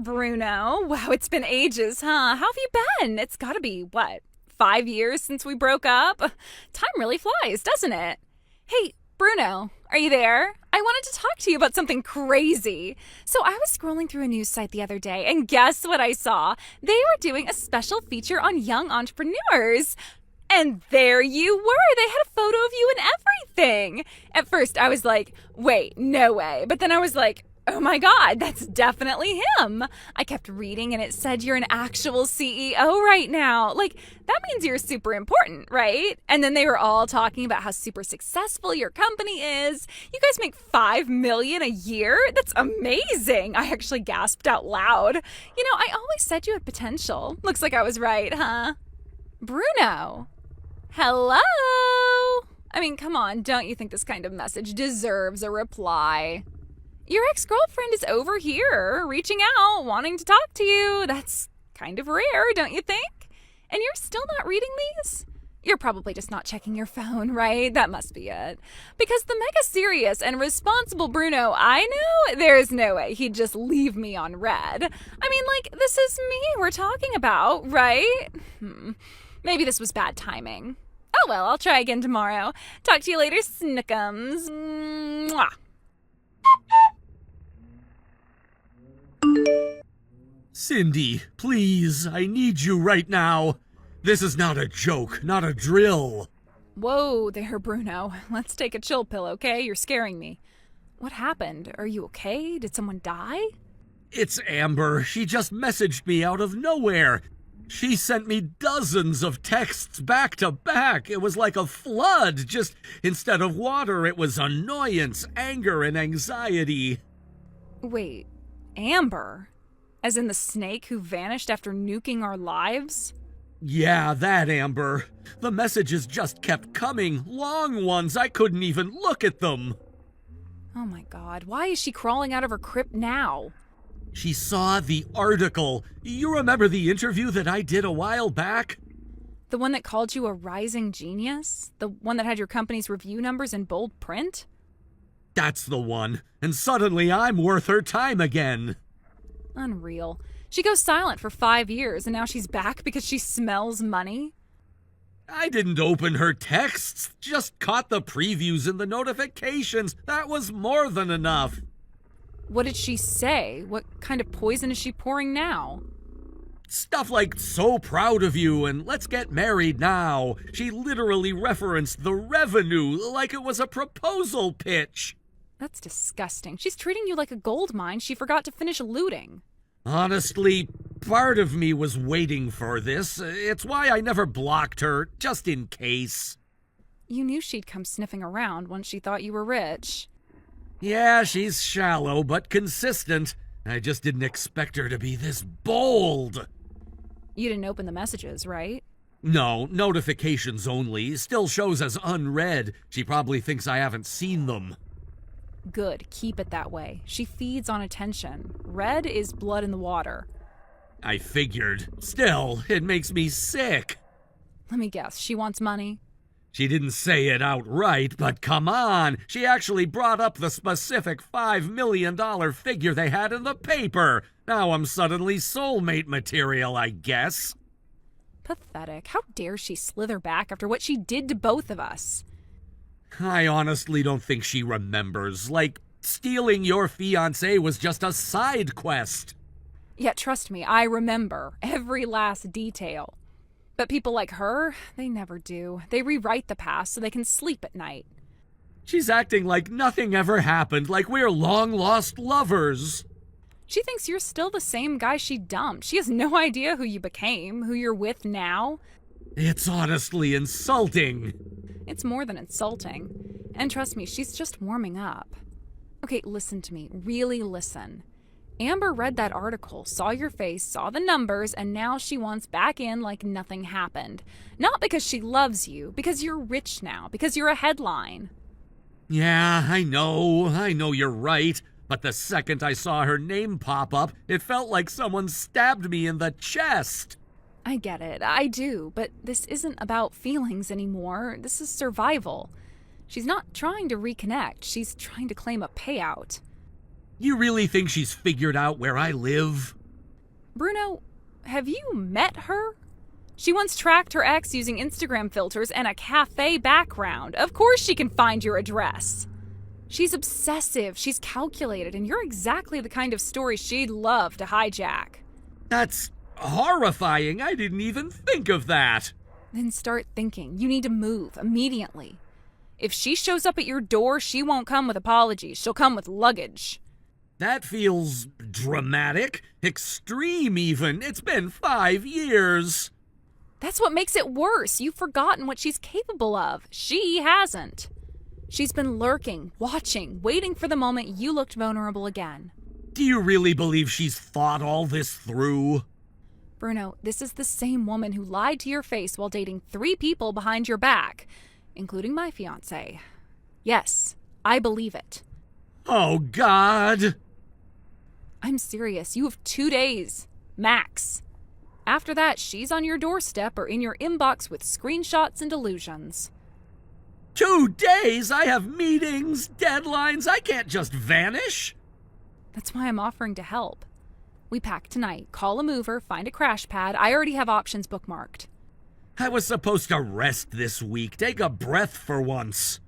Bruno. Wow, it's been ages, huh? How have you been? It's gotta be, what, 5 years since we broke up? Time really flies, doesn't it? Hey, Bruno, are you there? I wanted to talk to you about something crazy. So I was scrolling through a news site the other day, and guess what I saw? They were doing a special feature on young entrepreneurs. And there you were. They had a photo of you and everything. At first, I was like, wait, no way. But then I was like, oh my God, that's definitely him. I kept reading and it said you're an actual CEO right now. Like, that means you're super important, right? And then they were all talking about how super successful your company is. You guys make $5 million a year? That's amazing. I actually gasped out loud. You know, I always said you had potential. Looks like I was right, huh? Bruno. Hello? I mean, come on, don't you think this kind of message deserves a reply? Your ex-girlfriend is over here, reaching out, wanting to talk to you. That's kind of rare, don't you think? And you're still not reading these? You're probably just not checking your phone, right? That must be it. Because the mega serious and responsible Bruno I know, there's no way he'd just leave me on red. I mean, like, this is me we're talking about, right? Maybe this was bad timing. Oh well, I'll try again tomorrow. Talk to you later, Snookums. Mwah. Cindy, please, I need you right now. This is not a joke, not a drill. Whoa there, Bruno. Let's take a chill pill, okay? You're scaring me. What happened? Are you okay? Did someone die? It's Amber. She just messaged me out of nowhere. She sent me dozens of texts back to back. It was like a flood. Just instead of water, it was annoyance, anger, and anxiety. Wait, Amber? As in the snake who vanished after nuking our lives? Yeah, that Amber. The messages just kept coming, long ones. I couldn't even look at them. Oh my God, why is she crawling out of her crypt now? She saw the article. You remember the interview that I did a while back? The one that called you a rising genius? The one that had your company's review numbers in bold print? That's the one. And suddenly I'm worth her time again. Unreal. She goes silent for 5 years and now she's back because she smells money? I didn't open her texts, just caught the previews and the notifications. That was more than enough. What did she say? What kind of poison is she pouring now? Stuff like, so proud of you and let's get married now. She literally referenced the revenue like it was a proposal pitch. That's disgusting. She's treating you like a gold mine she forgot to finish looting. Honestly, part of me was waiting for this. It's why I never blocked her, just in case. You knew she'd come sniffing around once she thought you were rich. Yeah, she's shallow but consistent. I just didn't expect her to be this bold. You didn't open the messages, right? No, notifications only. Still shows as unread. She probably thinks I haven't seen them. Good, keep it that way. She feeds on attention. Red is blood in the water. I figured. Still, it makes me sick. Let me guess, she wants money? She didn't say it outright, but come on. She actually brought up the specific $5 million figure they had in the paper. Now I'm suddenly soulmate material, I guess. Pathetic. How dare she slither back after what she did to both of us? I honestly don't think she remembers. Like, stealing your fiancé was just a side quest. Yeah, trust me, I remember every last detail. But people like her, they never do. They rewrite the past so they can sleep at night. She's acting like nothing ever happened, like we're long-lost lovers. She thinks you're still the same guy she dumped. She has no idea who you became, who you're with now. It's honestly insulting. It's more than insulting. And trust me, she's just warming up. Okay, listen to me. Really listen. Amber read that article, saw your face, saw the numbers, and now she wants back in like nothing happened. Not because she loves you, because you're rich now, because you're a headline. Yeah, I know you're right. But the second I saw her name pop up, it felt like someone stabbed me in the chest. I get it, I do, but this isn't about feelings anymore. This is survival. She's not trying to reconnect, she's trying to claim a payout. You really think she's figured out where I live? Bruno, have you met her? She once tracked her ex using Instagram filters and a cafe background. Of course she can find your address. She's obsessive, she's calculated, and you're exactly the kind of story she'd love to hijack. That's horrifying. I didn't even think of that. Then start thinking. You need to move immediately. If she shows up at your door, she won't come with apologies. She'll come with luggage. That feels dramatic, extreme even. It's been 5 years. That's what makes it worse. You've forgotten what she's capable of. She hasn't. She's been lurking, watching, waiting for the moment you looked vulnerable again. Do you really believe she's thought all this through? Bruno, this is the same woman who lied to your face while dating 3 people behind your back, including my fiancé. Yes, I believe it. Oh, God. I'm serious. You have 2 days, max. After that, she's on your doorstep or in your inbox with screenshots and delusions. 2 days? I have meetings, deadlines. I can't just vanish. That's why I'm offering to help. We pack tonight, call a mover, find a crash pad. I already have options bookmarked. I was supposed to rest this week. Take a breath for once.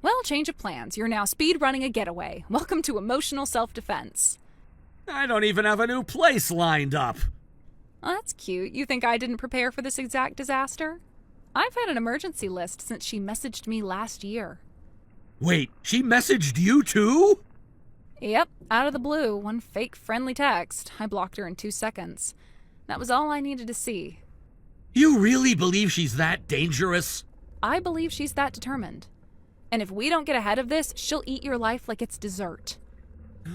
Well, change of plans. You're now speed running a getaway. Welcome to emotional self-defense. I don't even have a new place lined up. Oh, that's cute. You think I didn't prepare for this exact disaster? I've had an emergency list since she messaged me last year. Wait, she messaged you too? Yep, out of the blue, one fake friendly text. I blocked her in 2 seconds. That was all I needed to see. You really believe she's that dangerous? I believe she's that determined. And if we don't get ahead of this, she'll eat your life like it's dessert.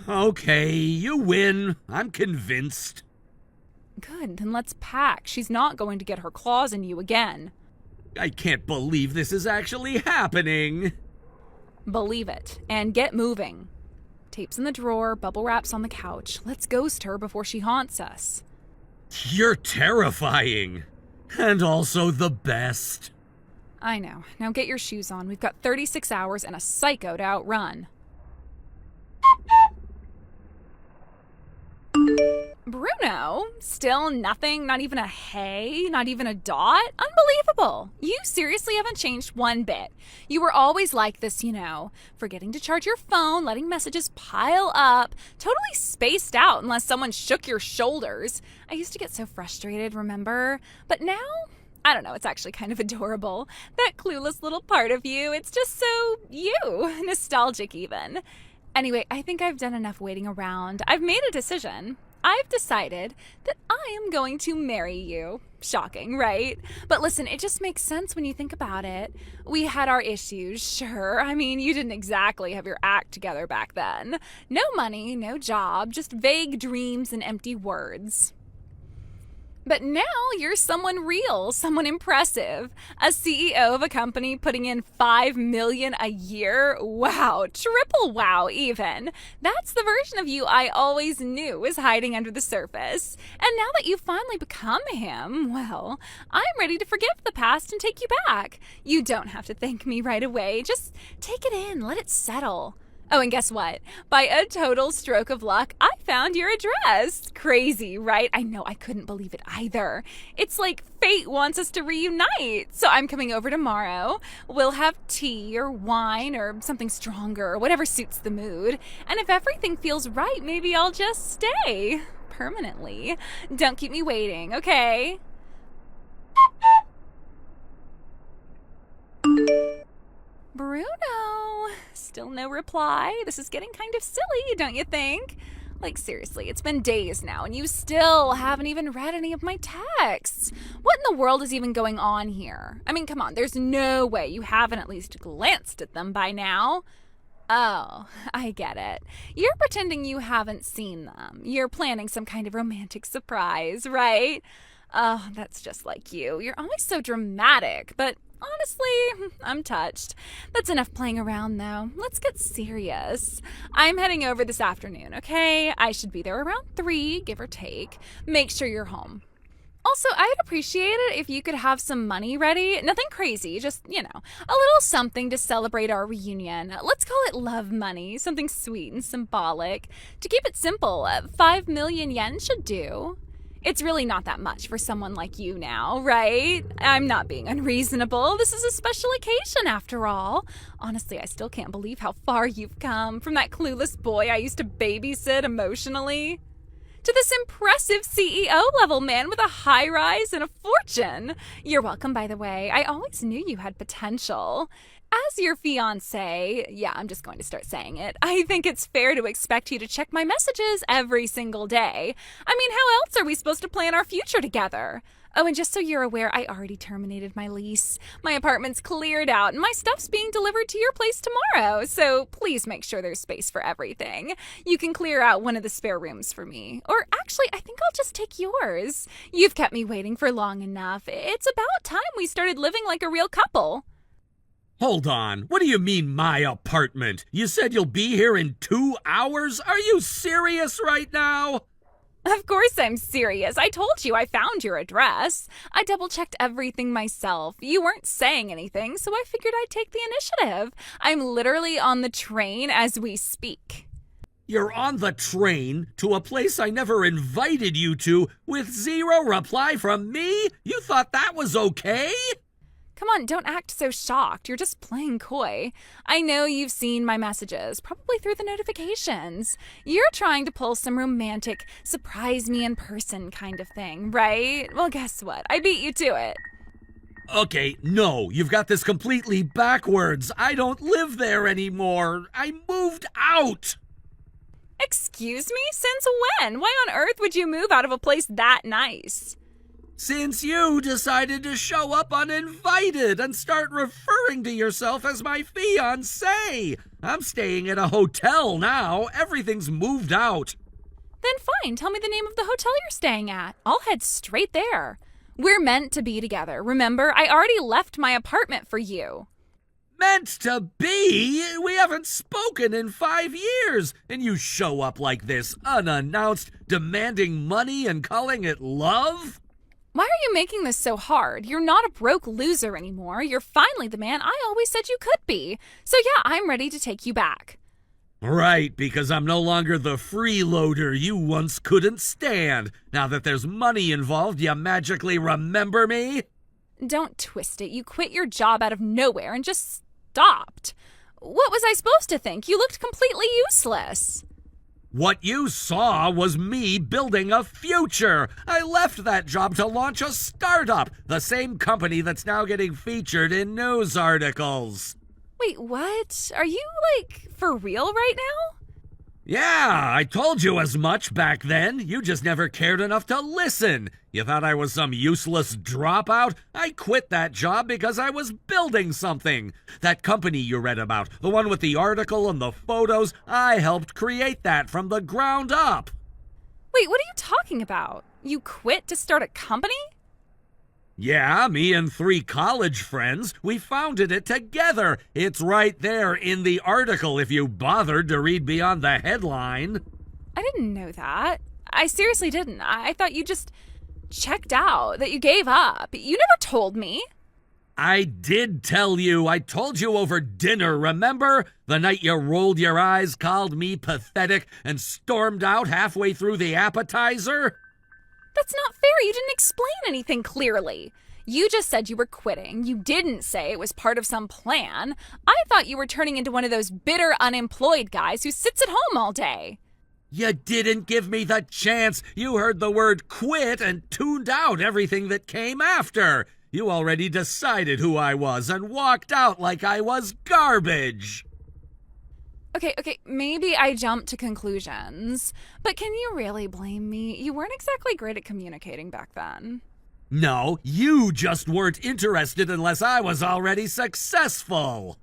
Okay, you win. I'm convinced. Good, then let's pack. She's not going to get her claws in you again. I can't believe this is actually happening. Believe it, and get moving. Tapes in the drawer, bubble wraps on the couch. Let's ghost her before she haunts us. You're terrifying. And also the best. I know. Now get your shoes on. We've got 36 hours and a psycho to outrun. Bruno? Still nothing? Not even a hey? Not even a dot? Unbelievable. You seriously haven't changed one bit. You were always like this, you know. Forgetting to charge your phone, letting messages pile up, totally spaced out unless someone shook your shoulders. I used to get so frustrated, remember? But now, I don't know, it's actually kind of adorable. That clueless little part of you, it's just so you. Nostalgic even. Anyway, I think I've done enough waiting around. I've made a decision. I've decided that I am going to marry you. Shocking, right? But listen, it just makes sense when you think about it. We had our issues, sure. I mean, you didn't exactly have your act together back then. No money, no job, just vague dreams and empty words. But now you're someone real, someone impressive. A CEO of a company putting in $5 million a year? Wow, triple wow even. That's the version of you I always knew was hiding under the surface. And now that you've finally become him, well, I'm ready to forgive the past and take you back. You don't have to thank me right away. Just take it in, let it settle. Oh, and guess what? By a total stroke of luck, I found your address. Crazy, right? I know, I couldn't believe it either. It's like fate wants us to reunite. So I'm coming over tomorrow. We'll have tea or wine or something stronger, whatever suits the mood. And if everything feels right, maybe I'll just stay permanently. Don't keep me waiting, okay? Bruno, still no reply. This is getting kind of silly, don't you think? Like, seriously, it's been days now, and you still haven't even read any of my texts. What in the world is even going on here? I mean, come on, there's no way you haven't at least glanced at them by now. Oh, I get it. You're pretending you haven't seen them. You're planning some kind of romantic surprise, right? Oh, that's just like you. You're always so dramatic, but honestly, I'm touched. That's enough playing around, though. Let's get serious. I'm heading over this afternoon, okay? I should be there around 3, give or take. Make sure you're home. Also, I'd appreciate it if you could have some money ready. Nothing crazy, just, a little something to celebrate our reunion. Let's call it love money, something sweet and symbolic. To keep it simple, 5 million yen should do. It's really not that much for someone like you now, right? I'm not being unreasonable. This is a special occasion after all. Honestly, I still can't believe how far you've come from that clueless boy I used to babysit emotionally to this impressive CEO level man with a high rise and a fortune. You're welcome, by the way. I always knew you had potential. As your fiancé, yeah, I'm just going to start saying it, I think it's fair to expect you to check my messages every single day. I mean, how else are we supposed to plan our future together? Oh, and just so you're aware, I already terminated my lease. My apartment's cleared out, and my stuff's being delivered to your place tomorrow, so please make sure there's space for everything. You can clear out one of the spare rooms for me. Or actually, I think I'll just take yours. You've kept me waiting for long enough. It's about time we started living like a real couple. Hold on. What do you mean, my apartment? You said you'll be here in 2 hours? Are you serious right now? Of course I'm serious. I told you I found your address. I double-checked everything myself. You weren't saying anything, so I figured I'd take the initiative. I'm literally on the train as we speak. You're on the train to a place I never invited you to with zero reply from me? You thought that was okay? Come on, don't act so shocked. You're just playing coy. I know you've seen my messages, probably through the notifications. You're trying to pull some romantic, surprise me in person kind of thing, right? Well, guess what? I beat you to it. Okay, no, you've got this completely backwards. I don't live there anymore. I moved out. Excuse me? Since when? Why on earth would you move out of a place that nice? Since you decided to show up uninvited and start referring to yourself as my fiancé. I'm staying at a hotel now. Everything's moved out. Then fine, tell me the name of the hotel you're staying at. I'll head straight there. We're meant to be together, remember? I already left my apartment for you. Meant to be? We haven't spoken in 5 years, and you show up like this, unannounced, demanding money and calling it love? Why are you making this so hard? You're not a broke loser anymore. You're finally the man I always said you could be. So yeah, I'm ready to take you back. Right, because I'm no longer the freeloader you once couldn't stand. Now that there's money involved, you magically remember me? Don't twist it. You quit your job out of nowhere and just stopped. What was I supposed to think? You looked completely useless. What you saw was me building a future. I left that job to launch a startup, the same company that's now getting featured in news articles. Wait, what? Are you, for real right now? Yeah, I told you as much back then. You just never cared enough to listen. You thought I was some useless dropout? I quit that job because I was building something. That company you read about, the one with the article and the photos, I helped create that from the ground up. Wait, what are you talking about? You quit to start a company? Yeah, me and 3 college friends, we founded it together. It's right there in the article if you bothered to read beyond the headline. I didn't know that. I seriously didn't. I thought you just checked out, that you gave up. You never told me. I did tell you. I told you over dinner, remember? The night you rolled your eyes, called me pathetic, and stormed out halfway through the appetizer? That's not fair. You didn't explain anything clearly. You just said you were quitting. You didn't say it was part of some plan. I thought you were turning into one of those bitter unemployed guys who sits at home all day. You didn't give me the chance. You heard the word quit and tuned out everything that came after. You already decided who I was and walked out like I was garbage. Okay, maybe I jumped to conclusions, but can you really blame me? You weren't exactly great at communicating back then. No, you just weren't interested unless I was already successful.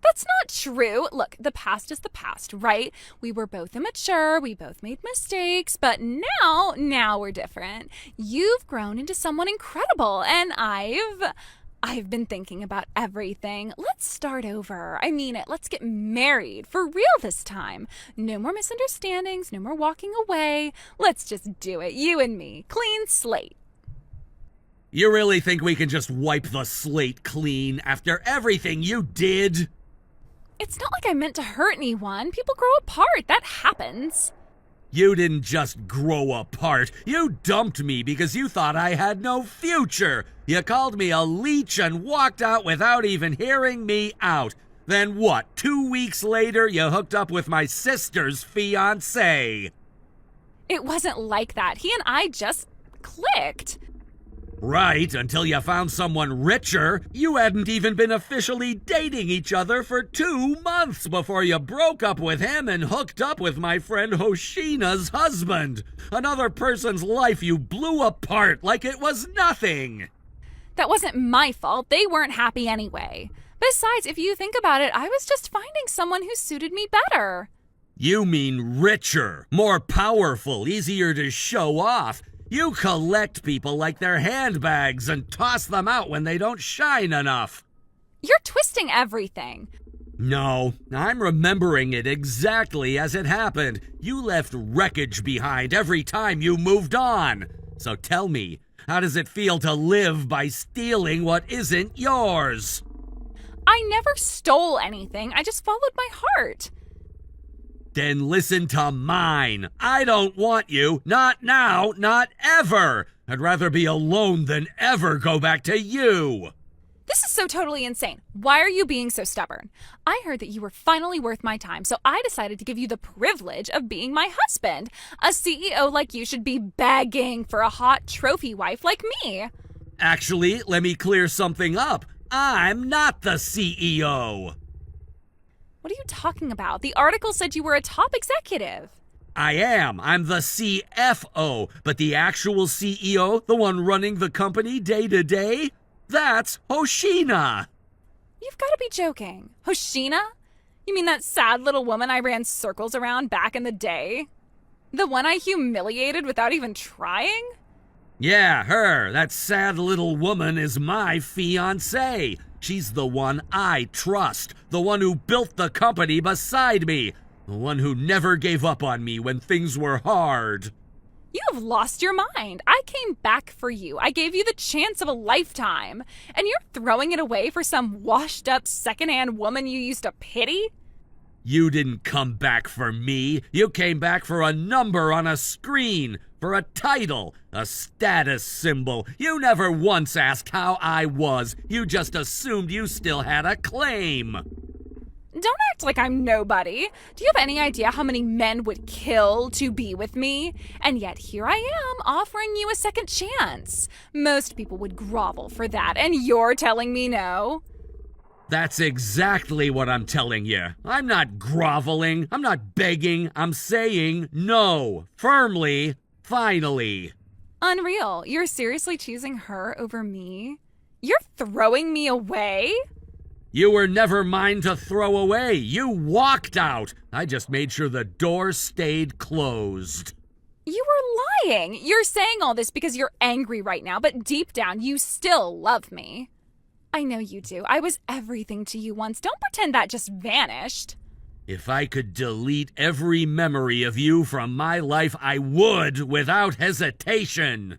That's not true. Look, the past is the past, right? We were both immature, we both made mistakes, but now we're different. You've grown into someone incredible, and I've been thinking about everything. Let's start over. I mean it. Let's get married. For real this time. No more misunderstandings. No more walking away. Let's just do it. You and me. Clean slate. You really think we can just wipe the slate clean after everything you did? It's not like I meant to hurt anyone. People grow apart. That happens. You didn't just grow apart. You dumped me because you thought I had no future. You called me a leech and walked out without even hearing me out. Then what, 2 weeks later you hooked up with my sister's fiancé? It wasn't like that. He and I just clicked. Right, until you found someone richer. You hadn't even been officially dating each other for 2 months before you broke up with him and hooked up with my friend Hoshina's husband. Another person's life you blew apart like it was nothing. That wasn't my fault. They weren't happy anyway. Besides, if you think about it, I was just finding someone who suited me better. You mean richer, more powerful, easier to show off. You collect people like their handbags and toss them out when they don't shine enough. You're twisting everything. No, I'm remembering it exactly as it happened. You left wreckage behind every time you moved on. So tell me, how does it feel to live by stealing what isn't yours? I never stole anything. I just followed my heart. Then listen to mine. I don't want you. Not now, not ever. I'd rather be alone than ever go back to you. This is so totally insane. Why are you being so stubborn? I heard that you were finally worth my time, so I decided to give you the privilege of being my husband. A CEO like you should be begging for a hot trophy wife like me. Actually, let me clear something up. I'm not the CEO. What are you talking about? The article said you were a top executive. I am. I'm the CFO. But the actual CEO, the one running the company day to day, that's Hoshina. You've got to be joking. Hoshina? You mean that sad little woman I ran circles around back in the day? The one I humiliated without even trying? Yeah, her. That sad little woman is my fiancée. She's the one I trust, the one who built the company beside me, the one who never gave up on me when things were hard. You have lost your mind. I came back for you. I gave you the chance of a lifetime. And you're throwing it away for some washed-up second-hand woman you used to pity? You didn't come back for me. You came back for a number on a screen, for a title, a status symbol. You never once asked how I was. You just assumed you still had a claim. Don't act like I'm nobody. Do you have any idea how many men would kill to be with me? And yet here I am offering you a second chance. Most people would grovel for that, and you're telling me no? That's exactly what I'm telling you. I'm not groveling. I'm not begging. I'm saying no. Firmly. Finally. Unreal. You're seriously choosing her over me? You're throwing me away? You were never mine to throw away. You walked out. I just made sure the door stayed closed. You were lying. You're saying all this because you're angry right now, but deep down, you still love me. I know you do. I was everything to you once. Don't pretend that just vanished. If I could delete every memory of you from my life, I would without hesitation.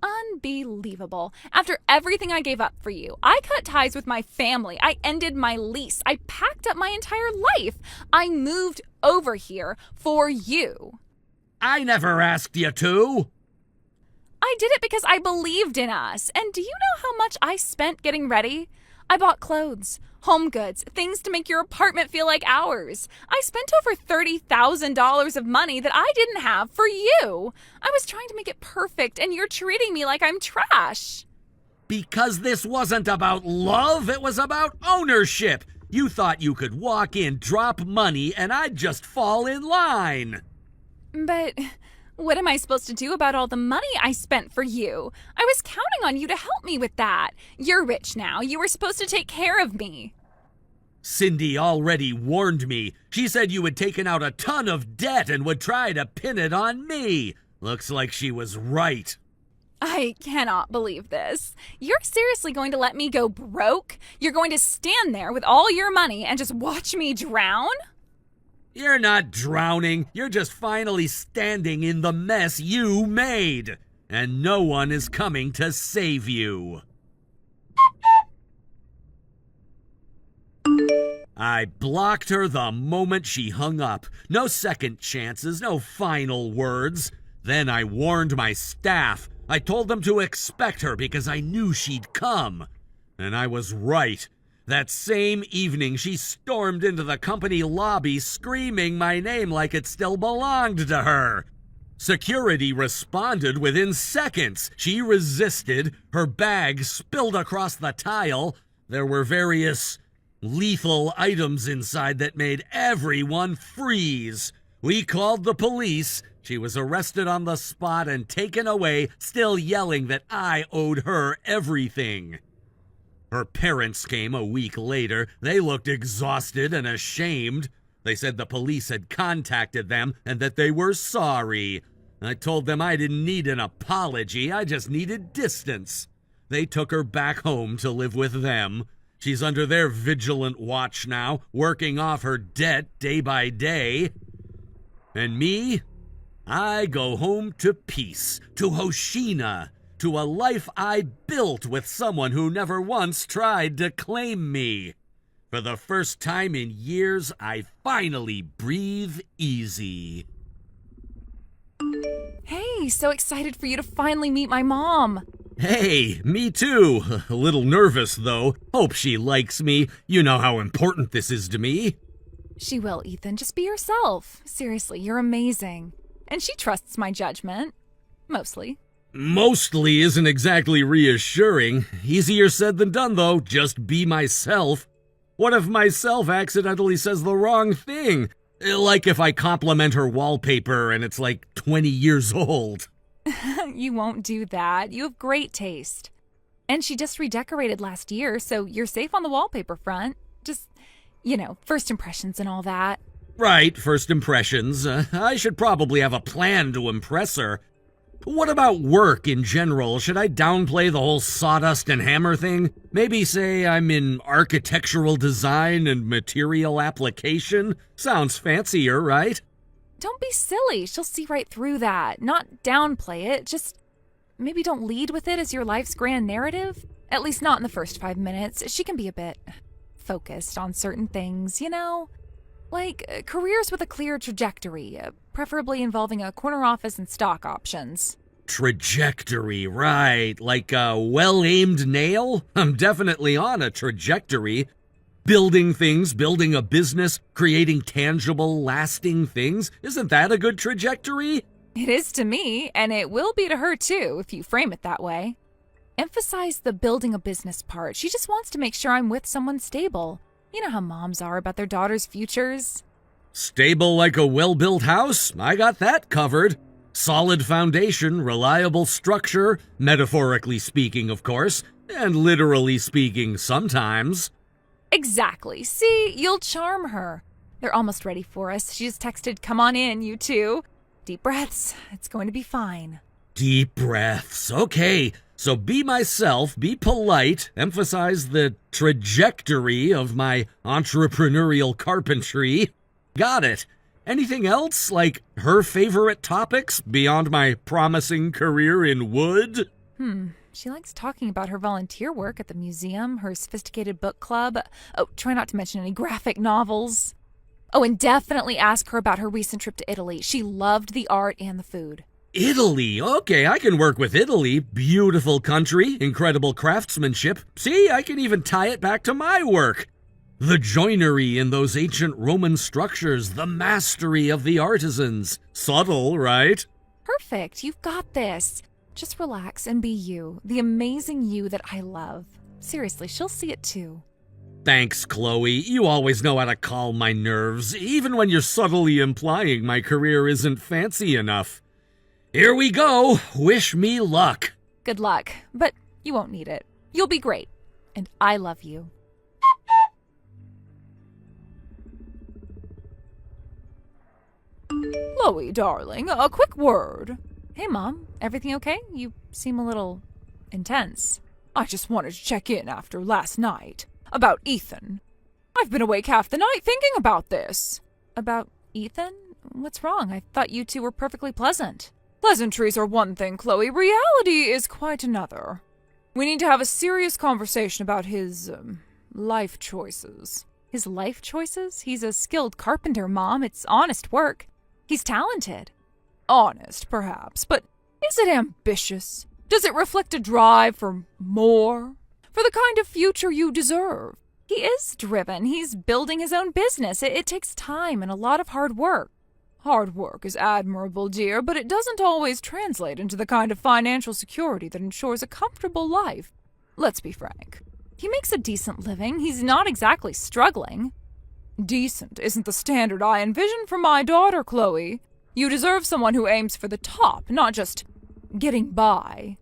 Unbelievable. After everything I gave up for you, I cut ties with my family. I ended my lease. I packed up my entire life. I moved over here for you. I never asked you to. I did it because I believed in us. And do you know how much I spent getting ready? I bought clothes, home goods, things to make your apartment feel like ours. I spent over $30,000 of money that I didn't have for you. I was trying to make it perfect, and you're treating me like I'm trash. Because this wasn't about love, it was about ownership. You thought you could walk in, drop money, and I'd just fall in line. But what am I supposed to do about all the money I spent for you? I was counting on you to help me with that. You're rich now. You were supposed to take care of me. Cindy already warned me. She said you had taken out a ton of debt and would try to pin it on me. Looks like she was right. I cannot believe this. You're seriously going to let me go broke? You're going to stand there with all your money and just watch me drown? You're not drowning. You're just finally standing in the mess you made. And no one is coming to save you. I blocked her the moment she hung up. No second chances, no final words. Then I warned my staff. I told them to expect her because I knew she'd come. And I was right. That same evening, she stormed into the company lobby screaming my name like it still belonged to her. Security responded within seconds. She resisted. Her bag spilled across the tile. There were various lethal items inside that made everyone freeze. We called the police. She was arrested on the spot and taken away, still yelling that I owed her everything. Her parents came a week later. They looked exhausted and ashamed. They said the police had contacted them and that they were sorry. I told them I didn't need an apology, I just needed distance. They took her back home to live with them. She's under their vigilant watch now, working off her debt day by day. And me? I go home to peace, to Hoshina, to a life I built with someone who never once tried to claim me. For the first time in years, I finally breathe easy. Hey, so excited for you to finally meet my mom. Hey, me too. A little nervous, though. Hope she likes me. You know how important this is to me. She will, Ethan. Just be yourself. Seriously, you're amazing. And she trusts my judgment. Mostly. Mostly isn't exactly reassuring. Easier said than done, though. Just be myself. What if myself accidentally says the wrong thing? Like if I compliment her wallpaper and it's like 20 years old. You won't do that. You have great taste. And she just redecorated last year, so you're safe on the wallpaper front. Just, first impressions and all that. Right, first impressions. I should probably have a plan to impress her. What about work in general? Should I downplay the whole sawdust and hammer thing? Maybe say I'm in architectural design and material application? Sounds fancier, right? Don't be silly. She'll see right through that. Not downplay it. Just maybe don't lead with it as your life's grand narrative. At least not in the first 5 minutes. She can be a bit focused on certain things, Like careers with a clear trajectory, preferably involving a corner office and stock options. Trajectory, right. Like a well-aimed nail? I'm definitely on a trajectory. Building things, building a business, creating tangible, lasting things. Isn't that a good trajectory? It is to me, and it will be to her too, if you frame it that way. Emphasize the building a business part. She just wants to make sure I'm with someone stable. You know how moms are about their daughters' futures. Stable like a well-built house? I got that covered. Solid foundation, reliable structure, metaphorically speaking, of course, and literally speaking sometimes. Exactly. See, you'll charm her. They're almost ready for us. She just texted, "Come on in, you two." Deep breaths. It's going to be fine. Deep breaths. Okay. So be myself, be polite, emphasize the trajectory of my entrepreneurial carpentry. Got it. Anything else? Like her favorite topics beyond my promising career in wood? She likes talking about her volunteer work at the museum, her sophisticated book club. Oh, try not to mention any graphic novels. Oh, and definitely ask her about her recent trip to Italy. She loved the art and the food. Italy. Okay, I can work with Italy. Beautiful country, incredible craftsmanship. See, I can even tie it back to my work. The joinery in those ancient Roman structures, the mastery of the artisans. Subtle, right? Perfect. You've got this. Just relax and be you, the amazing you that I love. Seriously, she'll see it too. Thanks, Chloe. You always know how to calm my nerves, even when you're subtly implying my career isn't fancy enough. Here we go. Wish me luck. Good luck, but you won't need it. You'll be great, and I love you. Chloe, darling, a quick word. Hey, Mom, everything okay? You seem a little intense. I just wanted to check in after last night. About Ethan. I've been awake half the night thinking about this. About Ethan? What's wrong? I thought you two were perfectly pleasant. Pleasantries are one thing, Chloe. Reality is quite another. We need to have a serious conversation about his, life choices. His life choices? He's a skilled carpenter, Mom. It's honest work. He's talented. Honest, perhaps, but is it ambitious? Does it reflect a drive for more? For the kind of future you deserve? He is driven. He's building his own business. It takes time and a lot of hard work. Hard work is admirable, dear, but it doesn't always translate into the kind of financial security that ensures a comfortable life. Let's be frank. He makes a decent living. He's not exactly struggling. Decent isn't the standard I envision for my daughter, Chloe. You deserve someone who aims for the top, not just getting by.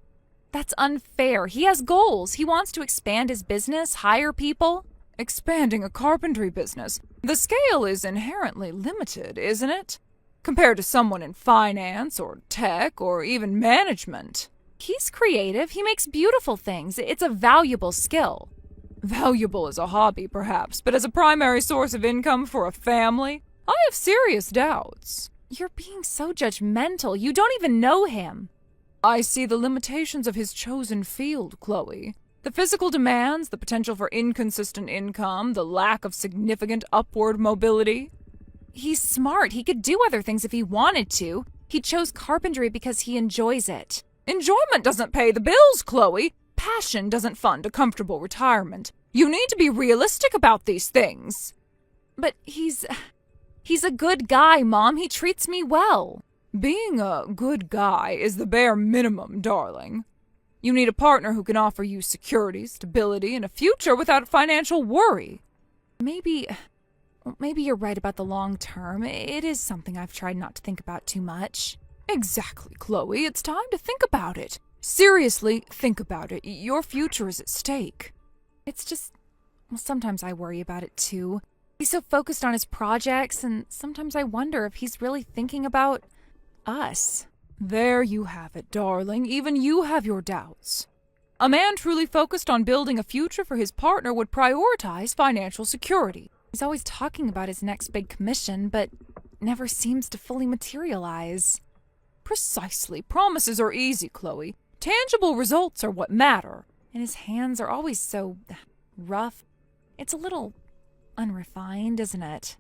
That's unfair. He has goals. He wants to expand his business, hire people. Expanding a carpentry business. The scale is inherently limited, isn't it? Compared to someone in finance or tech or even management. He's creative. He makes beautiful things. It's a valuable skill. Valuable as a hobby, perhaps, but as a primary source of income for a family? I have serious doubts. You're being so judgmental. You don't even know him. I see the limitations of his chosen field, Chloe. The physical demands, the potential for inconsistent income, the lack of significant upward mobility. He's smart. He could do other things if he wanted to. He chose carpentry because he enjoys it. Enjoyment doesn't pay the bills, Chloe. Passion doesn't fund a comfortable retirement. You need to be realistic about these things. But he's a good guy, Mom. He treats me well. Being a good guy is the bare minimum, darling. You need a partner who can offer you security, stability, and a future without financial worry. Maybe you're right about the long term. It is something I've tried not to think about too much. Exactly, Chloe. It's time to think about it. Seriously, think about it. Your future is at stake. It's just, well, sometimes I worry about it too. He's so focused on his projects, and sometimes I wonder if he's really thinking about us. There you have it, darling. Even you have your doubts. A man truly focused on building a future for his partner would prioritize financial security. He's always talking about his next big commission, but never seems to fully materialize. Precisely. Promises are easy, Chloe. Tangible results are what matter. And his hands are always so rough. It's a little unrefined, isn't it?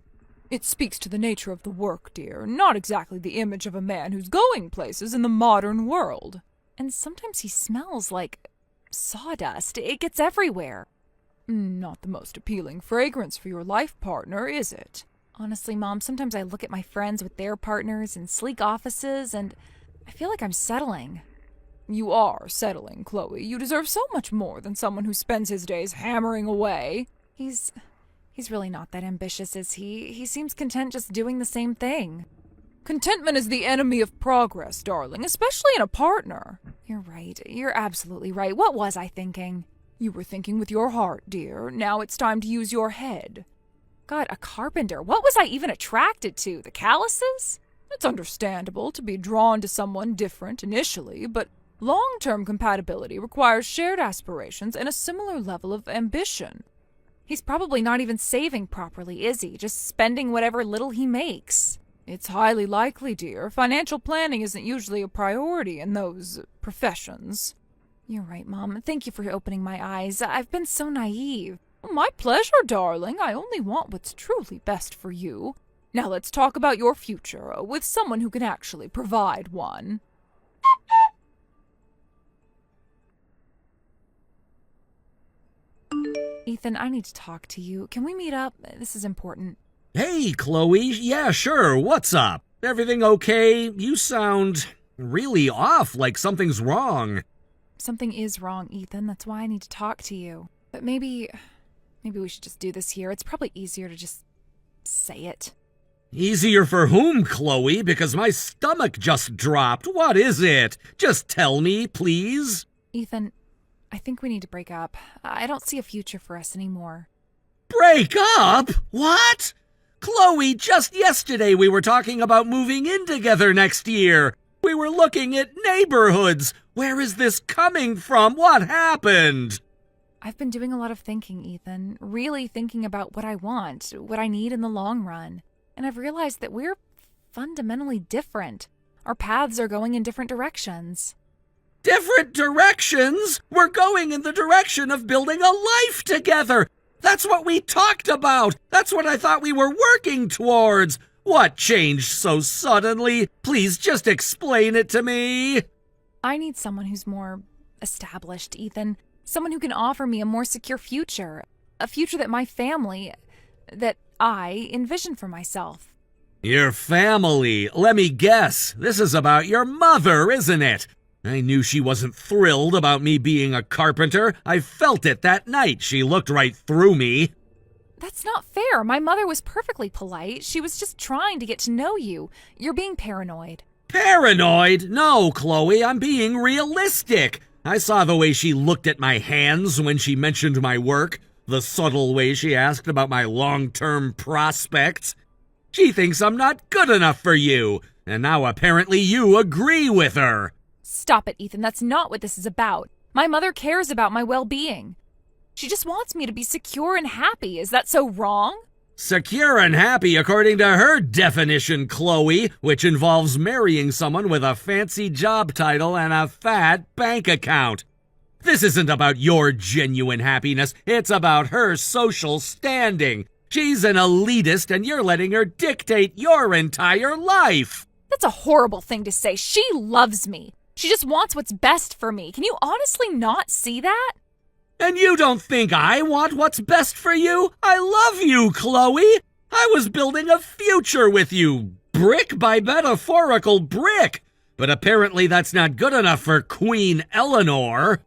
It speaks to the nature of the work, dear, not exactly the image of a man who's going places in the modern world. And sometimes he smells like sawdust. It gets everywhere. Not the most appealing fragrance for your life partner, is it? Honestly, Mom, sometimes I look at my friends with their partners in sleek offices, and I feel like I'm settling. You are settling, Chloe. You deserve so much more than someone who spends his days hammering away. He's really not that ambitious, is he? He seems content just doing the same thing. Contentment is the enemy of progress, darling, especially in a partner. You're right. You're absolutely right. What was I thinking? You were thinking with your heart, dear. Now it's time to use your head. God, a carpenter. What was I even attracted to? The calluses? It's understandable to be drawn to someone different initially, but long-term compatibility requires shared aspirations and a similar level of ambition. He's probably not even saving properly, is he? Just spending whatever little he makes. It's highly likely, dear. Financial planning isn't usually a priority in those professions. You're right, Mom. Thank you for opening my eyes. I've been so naive. My pleasure, darling. I only want what's truly best for you. Now let's talk about your future, with someone who can actually provide one. Ethan, I need to talk to you. Can we meet up? This is important. Hey, Chloe. Yeah, sure. What's up? Everything okay? You sound really off, like something's wrong. Something is wrong, Ethan. That's why I need to talk to you. But maybe we should just do this here. It's probably easier to just say it. Easier for whom, Chloe? Because my stomach just dropped. What is it? Just tell me, please. Ethan, I think we need to break up. I don't see a future for us anymore. Break up? What? Chloe, just yesterday we were talking about moving in together next year. We were looking at neighborhoods. Where is this coming from? What happened? I've been doing a lot of thinking, Ethan. Really thinking about what I want, what I need in the long run. And I've realized that we're fundamentally different. Our paths are going in different directions. Different directions? We're going in the direction of building a life together. That's what we talked about! That's what I thought we were working towards! What changed so suddenly? Please just explain it to me! I need someone who's more established, Ethan. Someone who can offer me a more secure future. A future that that I envision for myself. Your family? Let me guess. This is about your mother, isn't it? I knew she wasn't thrilled about me being a carpenter. I felt it that night. She looked right through me. That's not fair. My mother was perfectly polite. She was just trying to get to know you. You're being paranoid. Paranoid? No, Chloe, I'm being realistic. I saw the way she looked at my hands when she mentioned my work, the subtle way she asked about my long-term prospects. She thinks I'm not good enough for you, and now apparently you agree with her. Stop it, Ethan. That's not what this is about. My mother cares about my well-being. She just wants me to be secure and happy. Is that so wrong? Secure and happy according to her definition, Chloe, which involves marrying someone with a fancy job title and a fat bank account. This isn't about your genuine happiness. It's about her social standing. She's an elitist and you're letting her dictate your entire life. That's a horrible thing to say. She loves me. She just wants what's best for me. Can you honestly not see that? And you don't think I want what's best for you? I love you, Chloe. I was building a future with you, brick by metaphorical brick. But apparently that's not good enough for Queen Eleanor.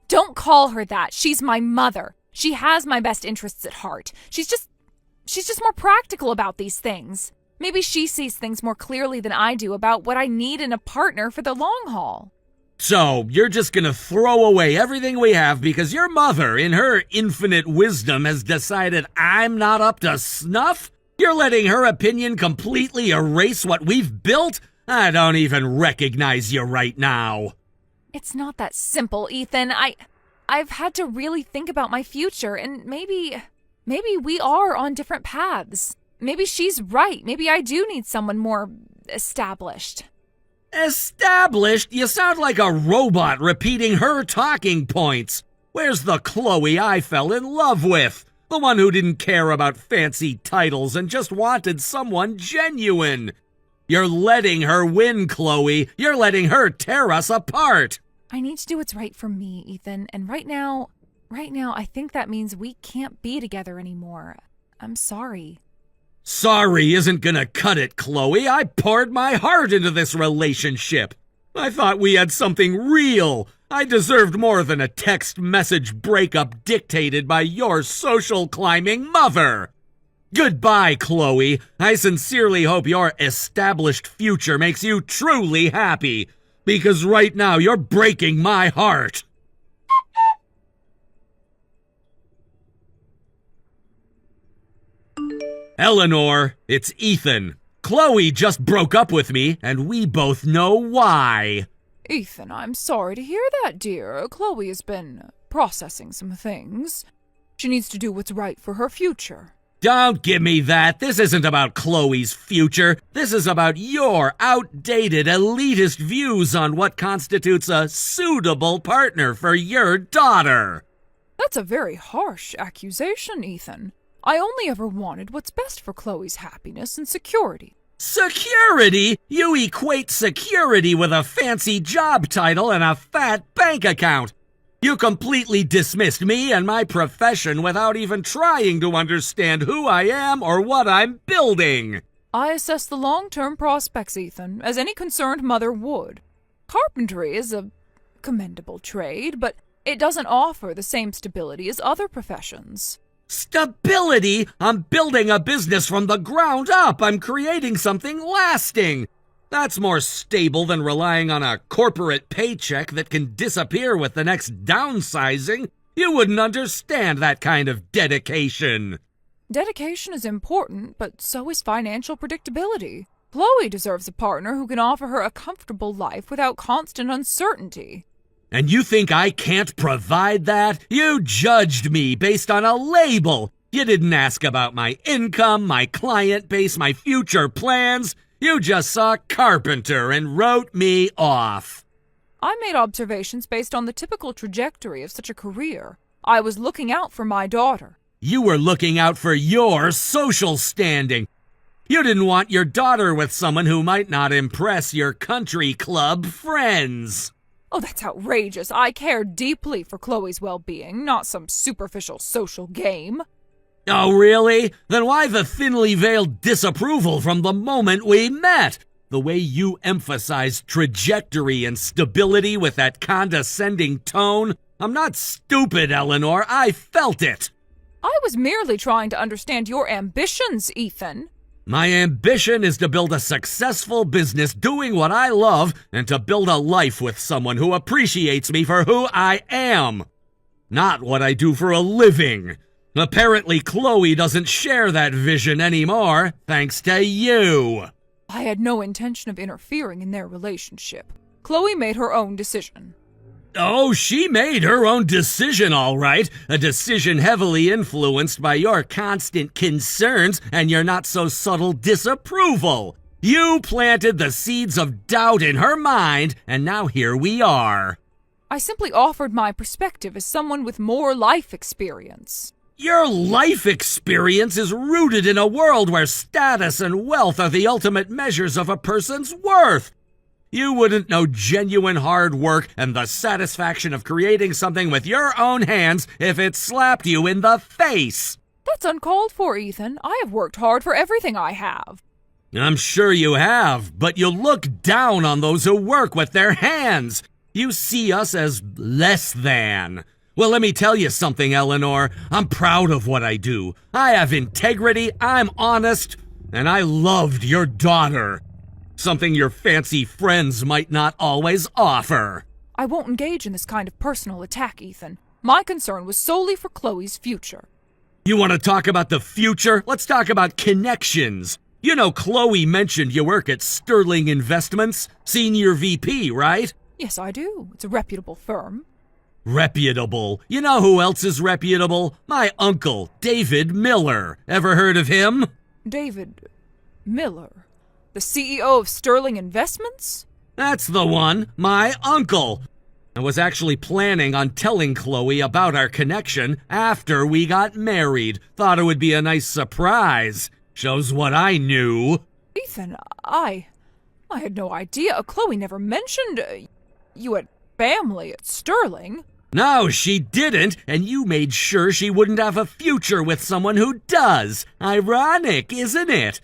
Don't call her that. She's my mother. She has my best interests at heart. She's just more practical about these things. Maybe she sees things more clearly than I do about what I need in a partner for the long haul. So, you're just gonna throw away everything we have because your mother, in her infinite wisdom, has decided I'm not up to snuff? You're letting her opinion completely erase what we've built? I don't even recognize you right now. It's not that simple, Ethan. I've had to really think about my future, and maybe we are on different paths. Maybe she's right. Maybe I do need someone more established. Established? You sound like a robot repeating her talking points. Where's the Chloe I fell in love with? The one who didn't care about fancy titles and just wanted someone genuine. You're letting her win, Chloe. You're letting her tear us apart. I need to do what's right for me, Ethan. And right now, I think that means we can't be together anymore. I'm sorry. Sorry isn't gonna cut it, Chloe. I poured my heart into this relationship. I thought we had something real. I deserved more than a text message breakup dictated by your social climbing mother. Goodbye, Chloe. I sincerely hope your established future makes you truly happy. Because right now you're breaking my heart. Eleanor, it's Ethan. Chloe just broke up with me, and we both know why. Ethan, I'm sorry to hear that, dear. Chloe has been processing some things. She needs to do what's right for her future. Don't give me that. This isn't about Chloe's future. This is about your outdated, elitist views on what constitutes a suitable partner for your daughter. That's a very harsh accusation, Ethan. I only ever wanted what's best for Chloe's happiness and security. Security? You equate security with a fancy job title and a fat bank account. You completely dismissed me and my profession without even trying to understand who I am or what I'm building. I assess the long-term prospects, Ethan, as any concerned mother would. Carpentry is a commendable trade, but it doesn't offer the same stability as other professions. Stability? I'm building a business from the ground up. I'm creating something lasting. That's more stable than relying on a corporate paycheck that can disappear with the next downsizing. You wouldn't understand that kind of dedication. Dedication is important, but so is financial predictability. Chloe deserves a partner who can offer her a comfortable life without constant uncertainty. And you think I can't provide that? You judged me based on a label. You didn't ask about my income, my client base, my future plans. You just saw carpenter and wrote me off. I made observations based on the typical trajectory of such a career. I was looking out for my daughter. You were looking out for your social standing. You didn't want your daughter with someone who might not impress your country club friends. Oh, that's outrageous. I care deeply for Chloe's well-being, not some superficial social game. Oh, really? Then why the thinly veiled disapproval from the moment we met? The way you emphasized trajectory and stability with that condescending tone? I'm not stupid, Eleanor. I felt it. I was merely trying to understand your ambitions, Ethan. My ambition is to build a successful business doing what I love and to build a life with someone who appreciates me for who I am. Not what I do for a living. Apparently, Chloe doesn't share that vision anymore, thanks to you. I had no intention of interfering in their relationship. Chloe made her own decision. Oh, she made her own decision, all right. A decision heavily influenced by your constant concerns and your not-so-subtle disapproval. You planted the seeds of doubt in her mind, and now here we are. I simply offered my perspective as someone with more life experience. Your life experience is rooted in a world where status and wealth are the ultimate measures of a person's worth. You wouldn't know genuine hard work and the satisfaction of creating something with your own hands if it slapped you in the face. That's uncalled for, Ethan. I have worked hard for everything I have. I'm sure you have, but you look down on those who work with their hands. You see us as less than. Well, let me tell you something, Eleanor. I'm proud of what I do. I have integrity, I'm honest, and I loved your daughter. Something your fancy friends might not always offer. I won't engage in this kind of personal attack, Ethan. My concern was solely for Chloe's future. You want to talk about the future? Let's talk about connections. You know, Chloe mentioned you work at Sterling Investments, Senior VP, right? Yes, I do. It's a reputable firm. Reputable? You know who else is reputable? My uncle, David Miller. Ever heard of him? David Miller? The CEO of Sterling Investments? That's the one, my uncle. I was actually planning on telling Chloe about our connection after we got married. Thought it would be a nice surprise. Shows what I knew. Ethan, I had no idea. Chloe never mentioned you had family at Sterling. No, she didn't, and you made sure she wouldn't have a future with someone who does. Ironic, isn't it?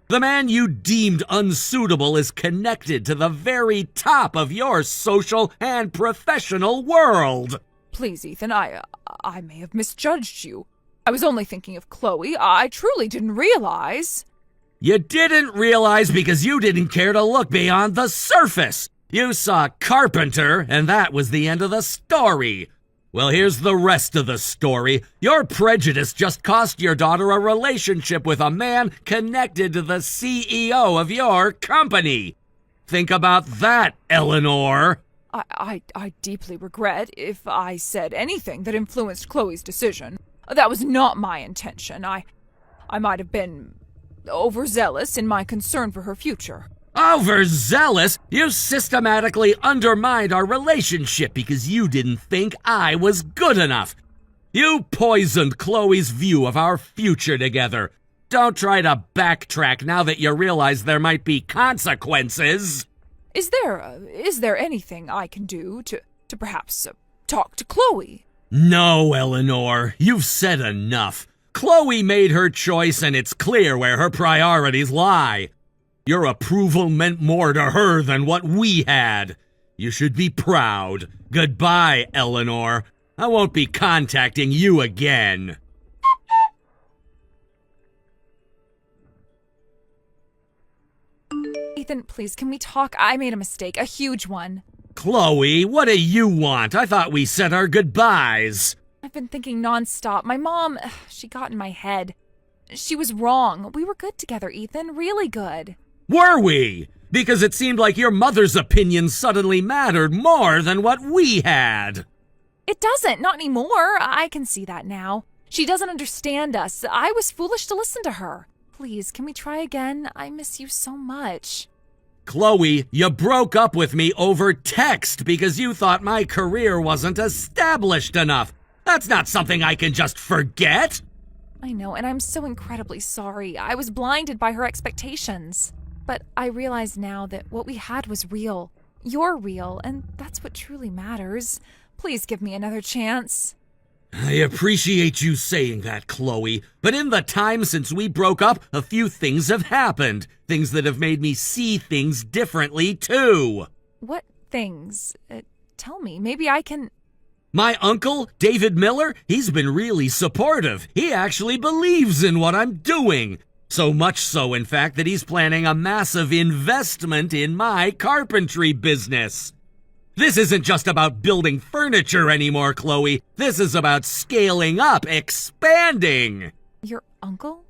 The man you deemed unsuitable is connected to the very top of your social and professional world. Please, Ethan, I may have misjudged you. I was only thinking of Chloe. I truly didn't realize. You didn't realize because you didn't care to look beyond the surface. You saw Carpenter, and that was the end of the story. Well, here's the rest of the story. Your prejudice just cost your daughter a relationship with a man connected to the CEO of your company. Think about that, Eleanor. I deeply regret if I said anything that influenced Chloe's decision. That was not my intention. I might have been overzealous in my concern for her future. Overzealous? You systematically undermined our relationship because you didn't think I was good enough. You poisoned Chloe's view of our future together. Don't try to backtrack now that you realize there might be consequences. Is there anything I can do to perhaps talk to Chloe? No, Eleanor. You've said enough. Chloe made her choice and it's clear where her priorities lie. Your approval meant more to her than what we had. You should be proud. Goodbye, Eleanor. I won't be contacting you again. Ethan, please, can we talk? I made a mistake, a huge one. Chloe, what do you want? I thought we said our goodbyes. I've been thinking nonstop. My mom, she got in my head. She was wrong. We were good together, Ethan, really good. Were we? Because it seemed like your mother's opinion suddenly mattered more than what we had. It doesn't, not anymore. I can see that now. She doesn't understand us. I was foolish to listen to her. Please, can we try again? I miss you so much. Chloe, you broke up with me over text because you thought my career wasn't established enough. That's not something I can just forget. I know, and I'm so incredibly sorry. I was blinded by her expectations. But I realize now that what we had was real. You're real, and that's what truly matters. Please give me another chance. I appreciate you saying that, Chloe, but in the time since we broke up, a few things have happened. Things that have made me see things differently, too. What things? Tell me. Maybe I can... My uncle, David Miller, he's been really supportive. He actually believes in what I'm doing. So much so, in fact, that he's planning a massive investment in my carpentry business. This isn't just about building furniture anymore, Chloe. This is about scaling up, expanding. Your uncle?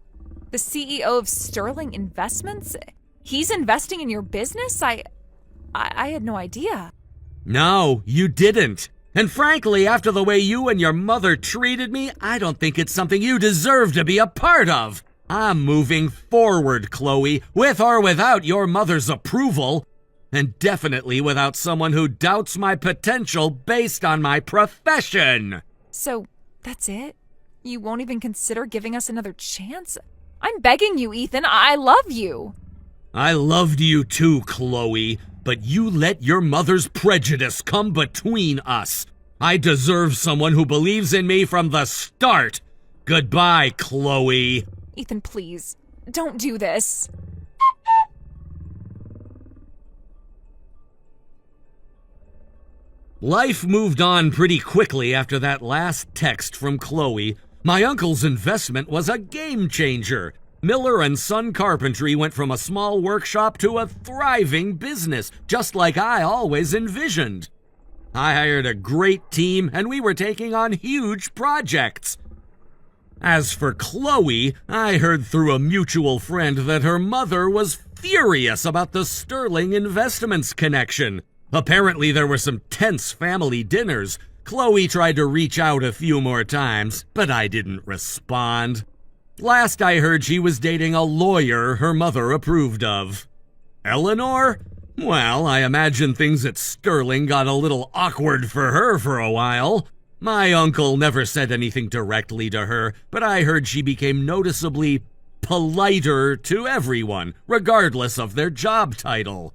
The CEO of Sterling Investments? He's investing in your business? I had no idea. No, you didn't. And frankly, after the way you and your mother treated me, I don't think it's something you deserve to be a part of. I'm moving forward, Chloe, with or without your mother's approval. And definitely without someone who doubts my potential based on my profession. So, that's it? You won't even consider giving us another chance? I'm begging you, Ethan. I love you. I loved you too, Chloe, but you let your mother's prejudice come between us. I deserve someone who believes in me from the start. Goodbye, Chloe. Ethan, please, don't do this. Life moved on pretty quickly after that last text from Chloe. My uncle's investment was a game changer. Miller and Son Carpentry went from a small workshop to a thriving business, just like I always envisioned. I hired a great team, and we were taking on huge projects. As for Chloe, I heard through a mutual friend that her mother was furious about the Sterling Investments connection. Apparently there were some tense family dinners. Chloe tried to reach out a few more times, but I didn't respond. Last I heard, she was dating a lawyer her mother approved of. Eleanor? Well, I imagine things at Sterling got a little awkward for her for a while. My uncle never said anything directly to her, but I heard she became noticeably politer to everyone, regardless of their job title.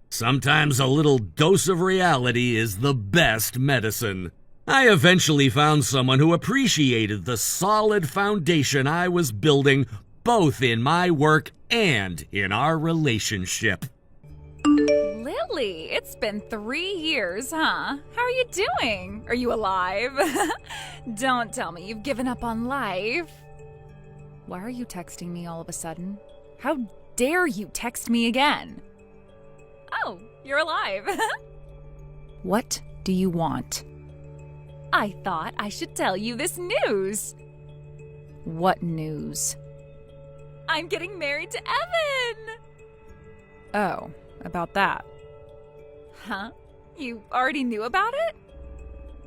Sometimes a little dose of reality is the best medicine. I eventually found someone who appreciated the solid foundation I was building, both in my work and in our relationship. Lily, it's been 3 years, huh? How are you doing? Are you alive? Don't tell me you've given up on life. Why are you texting me all of a sudden? How dare you text me again? Oh, you're alive. What do you want? I thought I should tell you this news. What news? I'm getting married to Evan! Oh, about that. Huh? You already knew about it?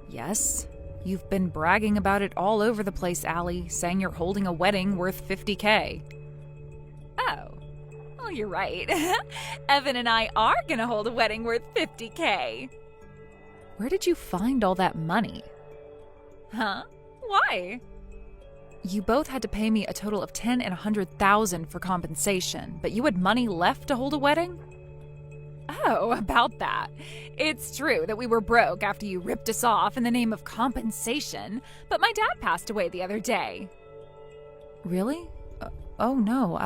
Yes. You've been bragging about it all over the place, Allie, saying you're holding a wedding worth $50K. Oh. Well, you're right. Evan and I are gonna hold a wedding worth $50K. Where did you find all that money? Huh? Why? You both had to pay me a total of $10,000 and $100,000 for compensation, but you had money left to hold a wedding? Oh, about that. It's true that we were broke after you ripped us off in the name of compensation, but my dad passed away the other day. Really? Oh no,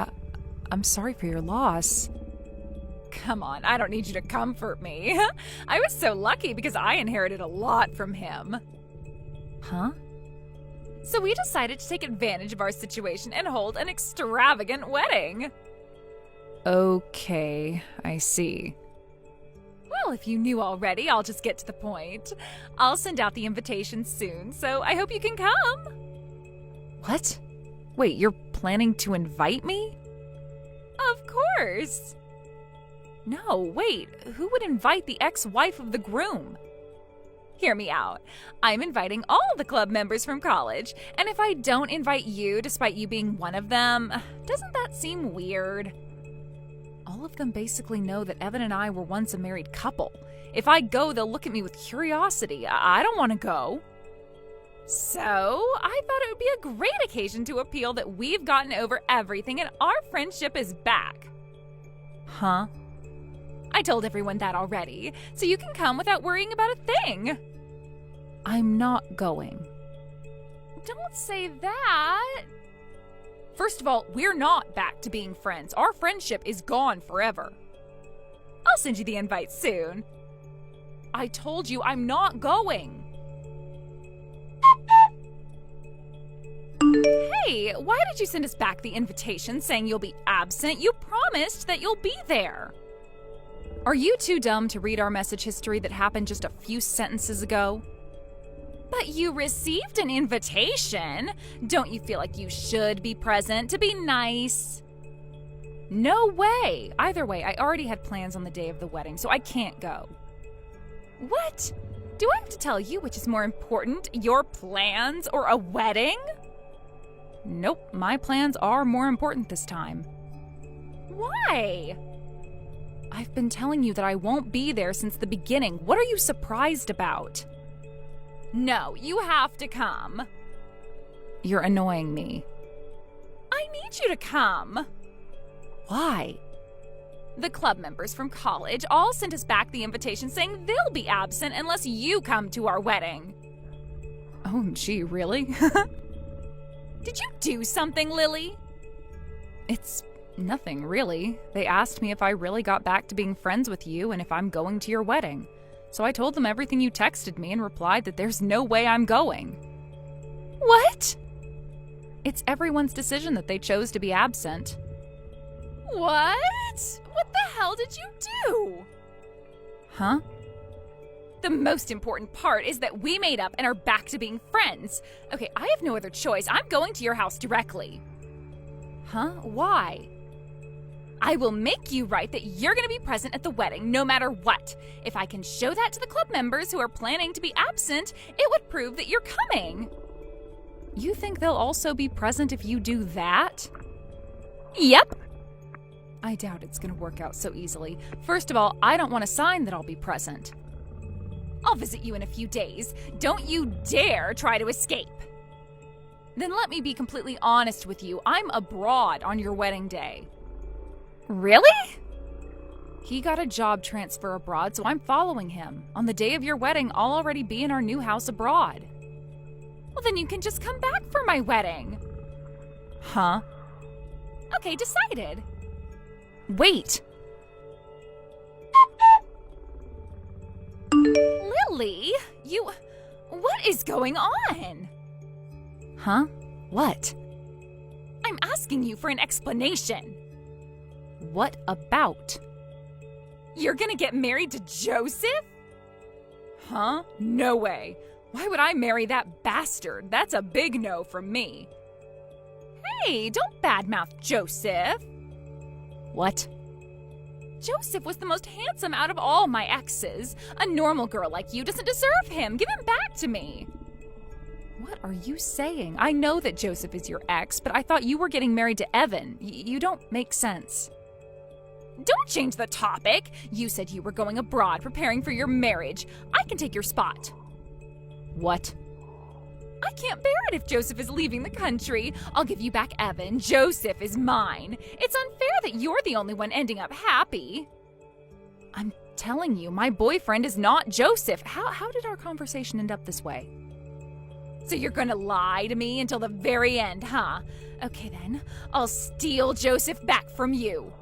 I'm sorry for your loss. Come on, I don't need you to comfort me. I was so lucky because I inherited a lot from him. Huh? So we decided to take advantage of our situation and hold an extravagant wedding. Okay, I see. Well, if you knew already, I'll just get to the point. I'll send out the invitation soon, so I hope you can come. What? Wait, you're planning to invite me? Of course. No, wait, who would invite the ex-wife of the groom? Hear me out. I'm inviting all the club members from college, and if I don't invite you despite you being one of them, doesn't that seem weird? All of them basically know that Evan and I were once a married couple. If I go, they'll look at me with curiosity. I don't want to go. So, I thought it would be a great occasion to appeal that we've gotten over everything and our friendship is back. Huh? I told everyone that already, so you can come without worrying about a thing. I'm not going. Don't say that. First of all, we're not back to being friends. Our friendship is gone forever. I'll send you the invite soon. I told you I'm not going. Hey, why did you send us back the invitation saying you'll be absent? You promised that you'll be there. Are you too dumb to read our message history that happened just a few sentences ago? But you received an invitation. Don't you feel like you should be present to be nice? No way. Either way, I already had plans on the day of the wedding, so I can't go. What? Do I have to tell you which is more important, your plans or a wedding? Nope, my plans are more important this time. Why? I've been telling you that I won't be there since the beginning. What are you surprised about? No, you have to come. You're annoying me. I need you to come. Why? The club members from college all sent us back the invitation saying they'll be absent unless you come to our wedding. OMG, really? Did you do something, Lily? It's nothing, really. They asked me if I really got back to being friends with you and if I'm going to your wedding. So I told them everything you texted me and replied that there's no way I'm going. What? It's everyone's decision that they chose to be absent. What? What the hell did you do? Huh? The most important part is that we made up and are back to being friends. Okay, I have no other choice. I'm going to your house directly. Huh? Why? I will make you write that you're going to be present at the wedding no matter what. If I can show that to the club members who are planning to be absent, it would prove that you're coming. You think they'll also be present if you do that? Yep. I doubt it's going to work out so easily. First of all, I don't want to sign that I'll be present. I'll visit you in a few days. Don't you dare try to escape. Then let me be completely honest with you. I'm abroad on your wedding day. Really? He got a job transfer abroad, so I'm following him. On the day of your wedding, I'll already be in our new house abroad. Well, then you can just come back for my wedding. Huh? Okay, decided. Wait. Lily, what is going on? Huh? What? I'm asking you for an explanation. What about? You're gonna get married to Joseph? Huh? No way. Why would I marry that bastard? That's a big no from me. Hey, don't badmouth Joseph. What? Joseph was the most handsome out of all my exes. A normal girl like you doesn't deserve him. Give him back to me. What are you saying? I know that Joseph is your ex, but I thought you were getting married to Evan. You don't make sense. Don't change the topic. You said you were going abroad preparing for your marriage. I can take your spot. What? I can't bear it if Joseph is leaving the country. I'll give you back Evan. Joseph is mine. It's unfair that you're the only one ending up happy. I'm telling you, my boyfriend is not Joseph. How did our conversation end up this way? So you're gonna lie to me until the very end, huh? Okay then, I'll steal Joseph back from you.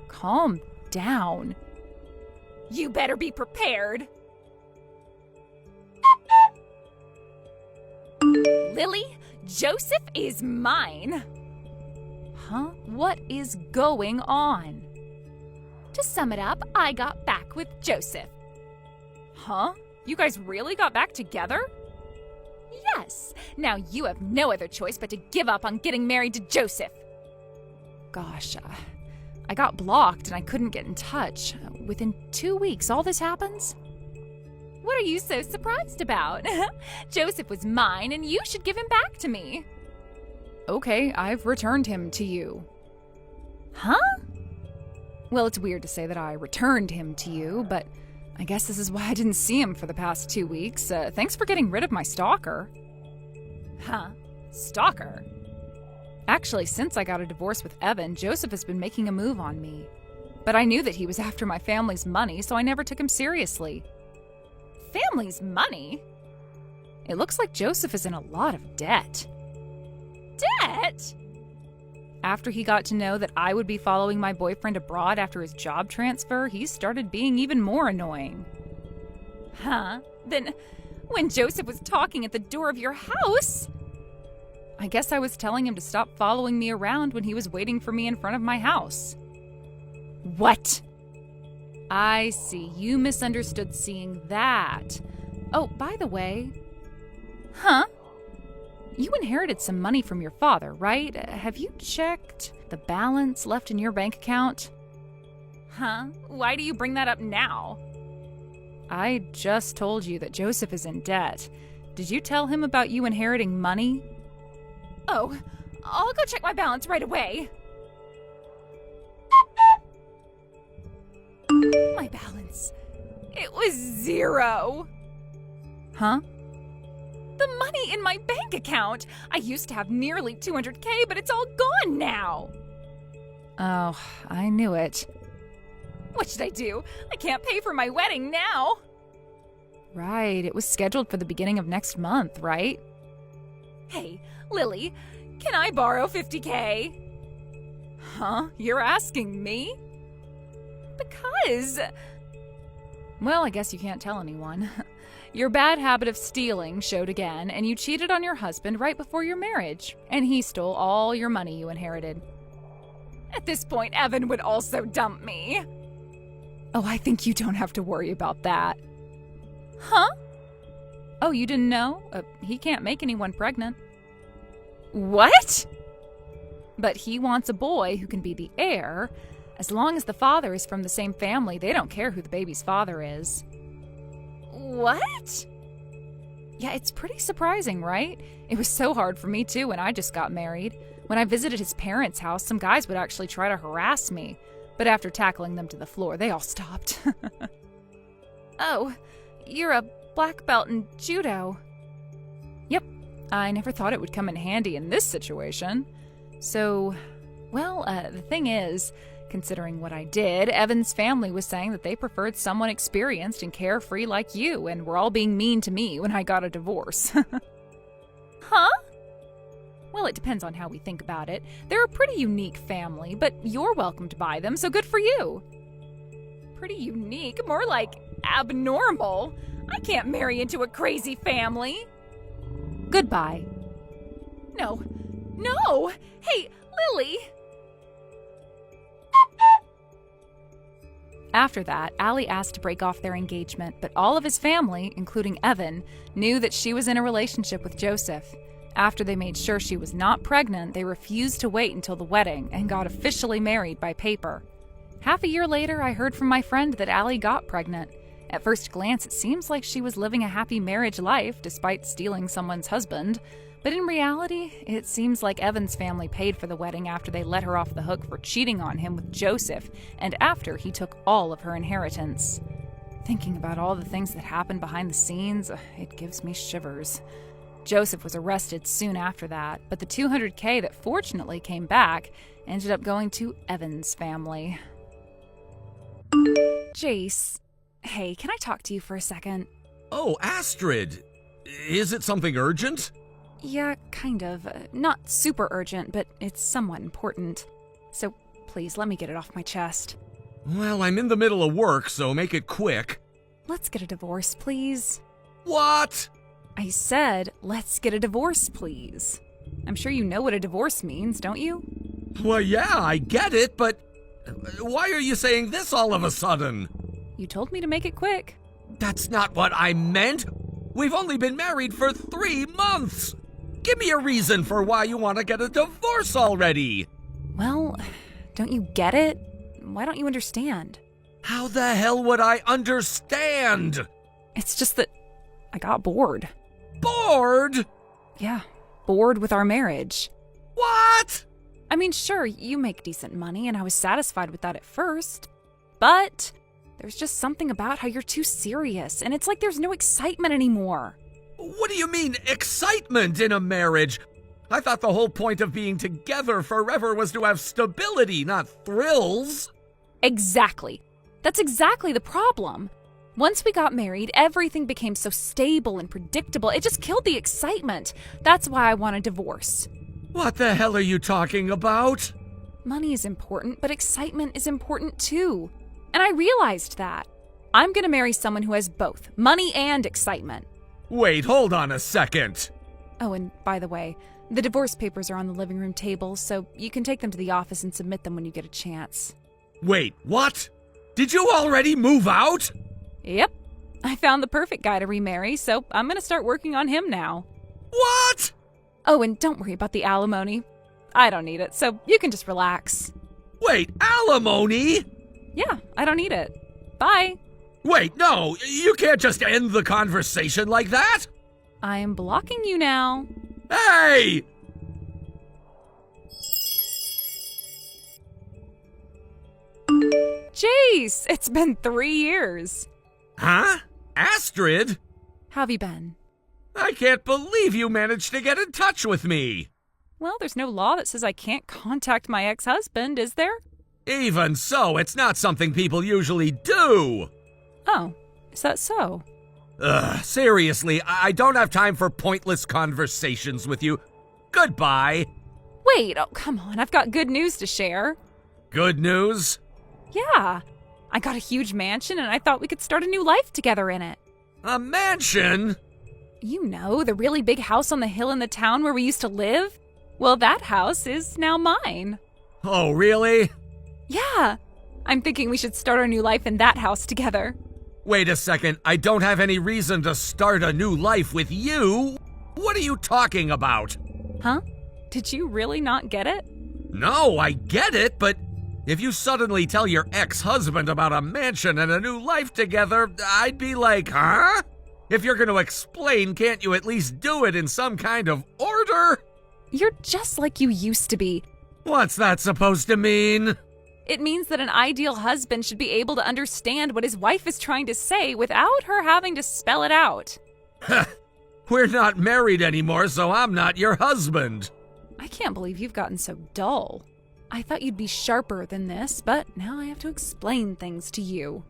Calm down. You better be prepared. Lily, Joseph is mine. Huh? What is going on? To sum it up, I got back with Joseph. Huh? You guys really got back together? Yes. Now you have no other choice but to give up on getting married to Joseph. Gosh, I got blocked and I couldn't get in touch. Within 2 weeks, all this happens? What are you so surprised about? Joseph was mine and you should give him back to me. Okay, I've returned him to you. Huh? Well, it's weird to say that I returned him to you, but I guess this is why I didn't see him for the past 2 weeks. Thanks for getting rid of my stalker. Huh? Stalker? Actually, since I got a divorce with Evan, Joseph has been making a move on me. But I knew that he was after my family's money, so I never took him seriously. Family's money? It looks like Joseph is in a lot of debt. Debt? After he got to know that I would be following my boyfriend abroad after his job transfer, he started being even more annoying. Huh? Then, when Joseph was talking at the door of your house, I guess I was telling him to stop following me around when he was waiting for me in front of my house. What? I see. You misunderstood seeing that. Oh, by the way. Huh? You inherited some money from your father, right? Have you checked the balance left in your bank account? Huh? Why do you bring that up now? I just told you that Joseph is in debt. Did you tell him about you inheriting money? Oh, I'll go check my balance right away. My balance. It was 0. Huh? The money in my bank account. I used to have nearly $200K, but it's all gone now. Oh, I knew it. What should I do? I can't pay for my wedding now. Right, it was scheduled for the beginning of next month, right? Hey, Lily, can I borrow $50K? Huh? You're asking me? Because... Well, I guess you can't tell anyone. Your bad habit of stealing showed again, and you cheated on your husband right before your marriage, and he stole all your money you inherited. At this point, Evan would also dump me. Oh, I think you don't have to worry about that. Huh? Oh, you didn't know? He can't make anyone pregnant. What? But he wants a boy who can be the heir. As long as the father is from the same family, they don't care who the baby's father is. What? Yeah, it's pretty surprising, right? It was so hard for me too when I just got married. When I visited his parents' house, some guys would actually try to harass me. But after tackling them to the floor, they all stopped. Oh, you're a black belt in judo. Yep, I never thought it would come in handy in this situation. So, well, the thing is, considering what I did, Evan's family was saying that they preferred someone experienced and carefree like you, and were all being mean to me when I got a divorce. Huh? Well, it depends on how we think about it. They're a pretty unique family, but you're welcomed by them, so good for you. Pretty unique? More like abnormal. I can't marry into a crazy family. Goodbye. No. No! Hey, Lily! After that, Allie asked to break off their engagement, but all of his family, including Evan, knew that she was in a relationship with Joseph. After they made sure she was not pregnant, they refused to wait until the wedding and got officially married by paper. Half a year later, I heard from my friend that Allie got pregnant. At first glance, it seems like she was living a happy marriage life despite stealing someone's husband. But in reality, it seems like Evan's family paid for the wedding after they let her off the hook for cheating on him with Joseph, and after he took all of her inheritance. Thinking about all the things that happened behind the scenes, it gives me shivers. Joseph was arrested soon after that, but the $200K that fortunately came back ended up going to Evan's family. Jace, hey, can I talk to you for a second? Oh, Astrid! Is it something urgent? Yeah, kind of. Not super urgent, but it's somewhat important. So please, let me get it off my chest. Well, I'm in the middle of work, so make it quick. Let's get a divorce, please. What? I said, let's get a divorce, please. I'm sure you know what a divorce means, don't you? Well, yeah, I get it, but why are you saying this all of a sudden? You told me to make it quick. That's not what I meant. We've only been married for 3 months. Give me a reason for why you want to get a divorce already. Well, don't you get it? Why don't you understand? How the hell would I understand? It's just that I got bored. Bored? Yeah, bored with our marriage. What? I mean, sure, you make decent money, and I was satisfied with that at first. But there's just something about how you're too serious, and it's like there's no excitement anymore. What do you mean, excitement in a marriage? I thought the whole point of being together forever was to have stability, not thrills. Exactly. That's exactly the problem. Once we got married, everything became so stable and predictable. It just killed the excitement. That's why I want a divorce. What the hell are you talking about? Money is important, but excitement is important too. And I realized that. I'm gonna marry someone who has both money and excitement. Wait, hold on a second. Oh, and by the way, the divorce papers are on the living room table, so you can take them to the office and submit them when you get a chance. Wait, what? Did you already move out? Yep. I found the perfect guy to remarry, so I'm gonna start working on him now. What? Oh, and don't worry about the alimony. I don't need it, so you can just relax. Wait, alimony? Yeah, I don't need it. Bye. Wait, no, you can't just end the conversation like that. I am blocking you now. Hey! Jace, it's been 3 years. Huh? Astrid? How have you been? I can't believe you managed to get in touch with me. Well, there's no law that says I can't contact my ex-husband, is there? Even so, it's not something people usually do. Oh, is that so? Seriously, I don't have time for pointless conversations with you. Goodbye. Wait, oh, come on, I've got good news to share. Good news? Yeah, I got a huge mansion and I thought we could start a new life together in it. A mansion? You know, the really big house on the hill in the town where we used to live? Well, that house is now mine. Oh, really? Yeah, I'm thinking we should start our new life in that house together. Wait a second, I don't have any reason to start a new life with you. What are you talking about? Huh? Did you really not get it? No, I get it, but if you suddenly tell your ex-husband about a mansion and a new life together, I'd be like, huh? If you're going to explain, can't you at least do it in some kind of order? You're just like you used to be. What's that supposed to mean? It means that an ideal husband should be able to understand what his wife is trying to say without her having to spell it out. We're not married anymore, so I'm not your husband. I can't believe you've gotten so dull. I thought you'd be sharper than this, but now I have to explain things to you.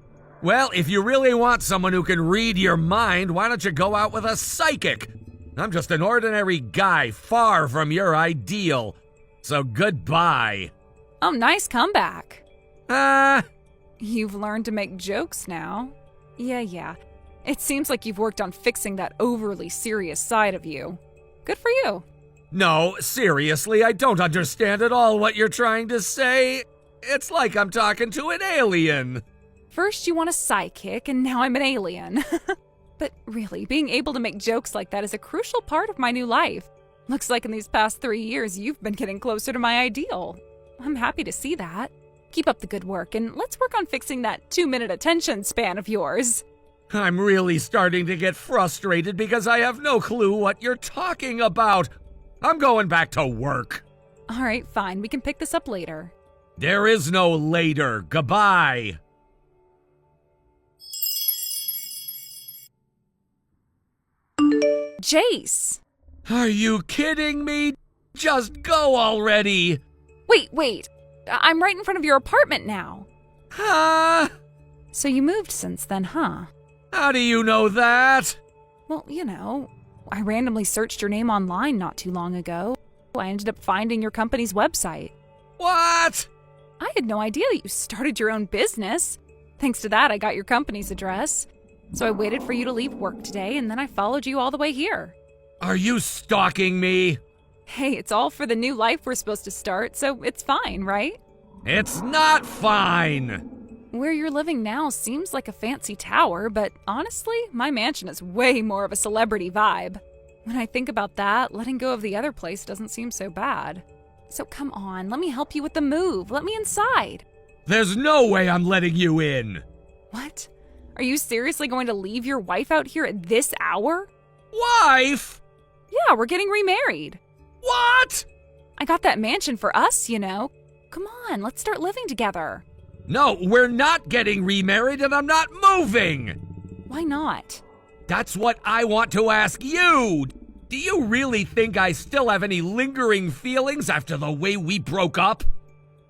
Well, if you really want someone who can read your mind, why don't you go out with a psychic? I'm just an ordinary guy, far from your ideal. So goodbye. Oh, nice comeback. Ah. You've learned to make jokes now. Yeah. It seems like you've worked on fixing that overly serious side of you. Good for you. No, seriously, I don't understand at all what you're trying to say. It's like I'm talking to an alien. First you want a sidekick, and now I'm an alien. But really, being able to make jokes like that is a crucial part of my new life. Looks like in these past 3 years, you've been getting closer to my ideal. I'm happy to see that. Keep up the good work, and let's work on fixing that 2-minute attention span of yours. I'm really starting to get frustrated because I have no clue what you're talking about. I'm going back to work. All right, fine. We can pick this up later. There is no later. Goodbye. Jace! Are you kidding me? Just go already. Wait. I'm right in front of your apartment now. Huh? So you moved since then, huh? How do you know that? Well, you know, I randomly searched your name online not too long ago. I ended up finding your company's website. What? I had no idea that you started your own business. Thanks to that, I got your company's address. So I waited for you to leave work today, and then I followed you all the way here. Are you stalking me? Hey, it's all for the new life we're supposed to start, so it's fine, right? It's not fine. Where you're living now seems like a fancy tower, but honestly, my mansion is way more of a celebrity vibe. When I think about that, letting go of the other place doesn't seem so bad. So come on, let me help you with the move. Let me inside. There's no way I'm letting you in. What? Are you seriously going to leave your wife out here at this hour? Wife? Yeah, we're getting remarried. What? I got that mansion for us, you know. Come on, let's start living together. No, we're not getting remarried and I'm not moving. Why not? That's what I want to ask you! Do you really think I still have any lingering feelings after the way we broke up?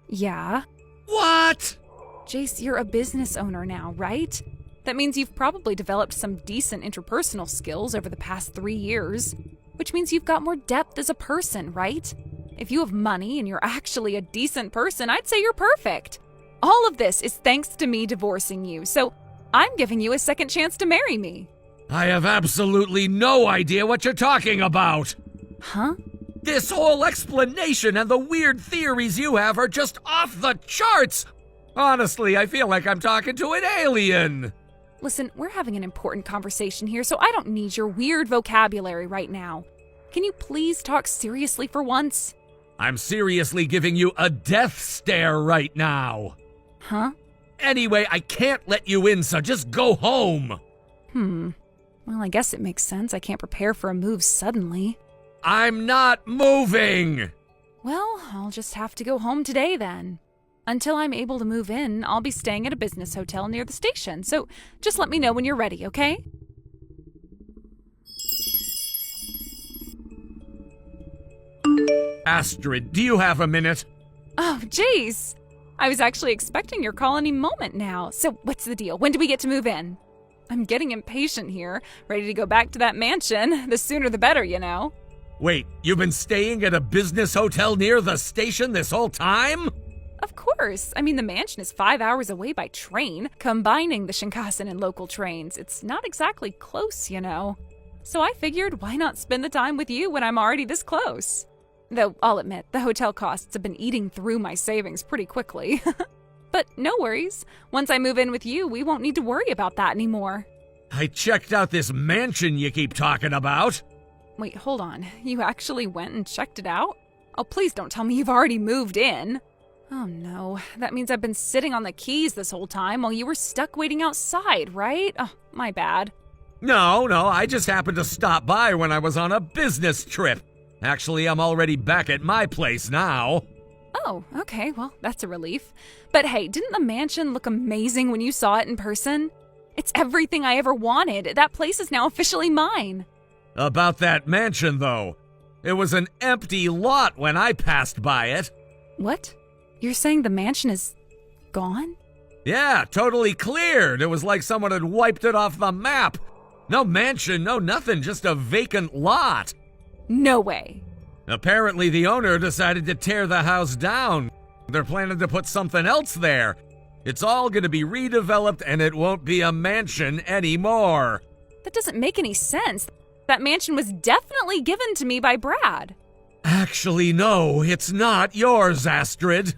Yeah. What? Jace, you're a business owner now, right? That means you've probably developed some decent interpersonal skills over the past 3 years, which means you've got more depth as a person, right? If you have money and you're actually a decent person, I'd say you're perfect. All of this is thanks to me divorcing you, so I'm giving you a second chance to marry me. I have absolutely no idea what you're talking about. Huh? This whole explanation and the weird theories you have are just off the charts. Honestly, I feel like I'm talking to an alien. Listen, we're having an important conversation here, so I don't need your weird vocabulary right now. Can you please talk seriously for once? I'm seriously giving you a death stare right now. Huh? Anyway, I can't let you in, so just go home. Well, I guess it makes sense. I can't prepare for a move suddenly. I'm not moving. Well, I'll just have to go home today then. Until I'm able to move in, I'll be staying at a business hotel near the station, so just let me know when you're ready, okay? Astrid, do you have a minute? Oh, jeez. I was actually expecting your call any moment now. So what's the deal? When do we get to move in? I'm getting impatient here, ready to go back to that mansion. The sooner the better, you know. Wait, you've been staying at a business hotel near the station this whole time? Of course. I mean, the mansion is 5 hours away by train, combining the Shinkansen and local trains. It's not exactly close, you know. So I figured, why not spend the time with you when I'm already this close? Though, I'll admit, the hotel costs have been eating through my savings pretty quickly. But no worries. Once I move in with you, we won't need to worry about that anymore. I checked out this mansion you keep talking about. Wait, hold on. You actually went and checked it out? Oh, please don't tell me you've already moved in. Oh no, that means I've been sitting on the keys this whole time while you were stuck waiting outside, right? Oh, my bad. No, I just happened to stop by when I was on a business trip. Actually, I'm already back at my place now. Oh, okay, well, that's a relief. But hey, didn't the mansion look amazing when you saw it in person? It's everything I ever wanted. That place is now officially mine. About that mansion, though. It was an empty lot when I passed by it. What? You're saying the mansion is gone? Yeah, totally cleared. It was like someone had wiped it off the map. No mansion, no nothing, just a vacant lot. No way. Apparently the owner decided to tear the house down. They're planning to put something else there. It's all going to be redeveloped and it won't be a mansion anymore. That doesn't make any sense. That mansion was definitely given to me by Brad. Actually, no, it's not yours, Astrid.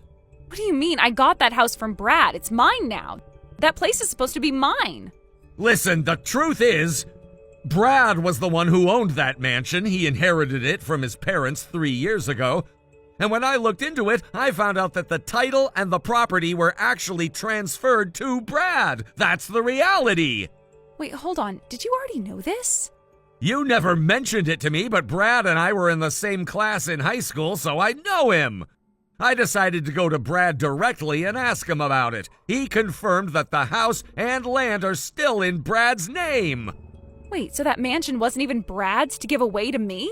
What do you mean? I got that house from Brad. It's mine now. That place is supposed to be mine. Listen, the truth is, Brad was the one who owned that mansion. He inherited it from his parents 3 years ago. And when I looked into it, I found out that the title and the property were actually transferred to Brad. That's the reality. Wait, hold on. Did you already know this? You never mentioned it to me, but Brad and I were in the same class in high school, so I know him. I decided to go to Brad directly and ask him about it. He confirmed that the house and land are still in Brad's name. Wait, so that mansion wasn't even Brad's to give away to me?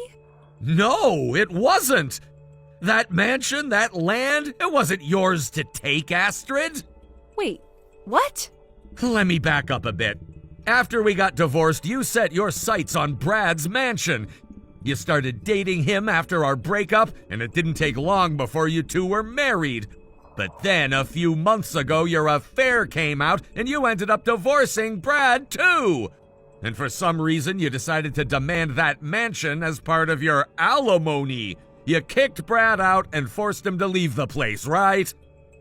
No, it wasn't. That mansion, that land, it wasn't yours to take, Astrid. Wait, what? Let me back up a bit. After we got divorced, you set your sights on Brad's mansion. You started dating him after our breakup, and it didn't take long before you two were married. But then, a few months ago, your affair came out, and you ended up divorcing Brad, too. And for some reason, you decided to demand that mansion as part of your alimony. You kicked Brad out and forced him to leave the place, right?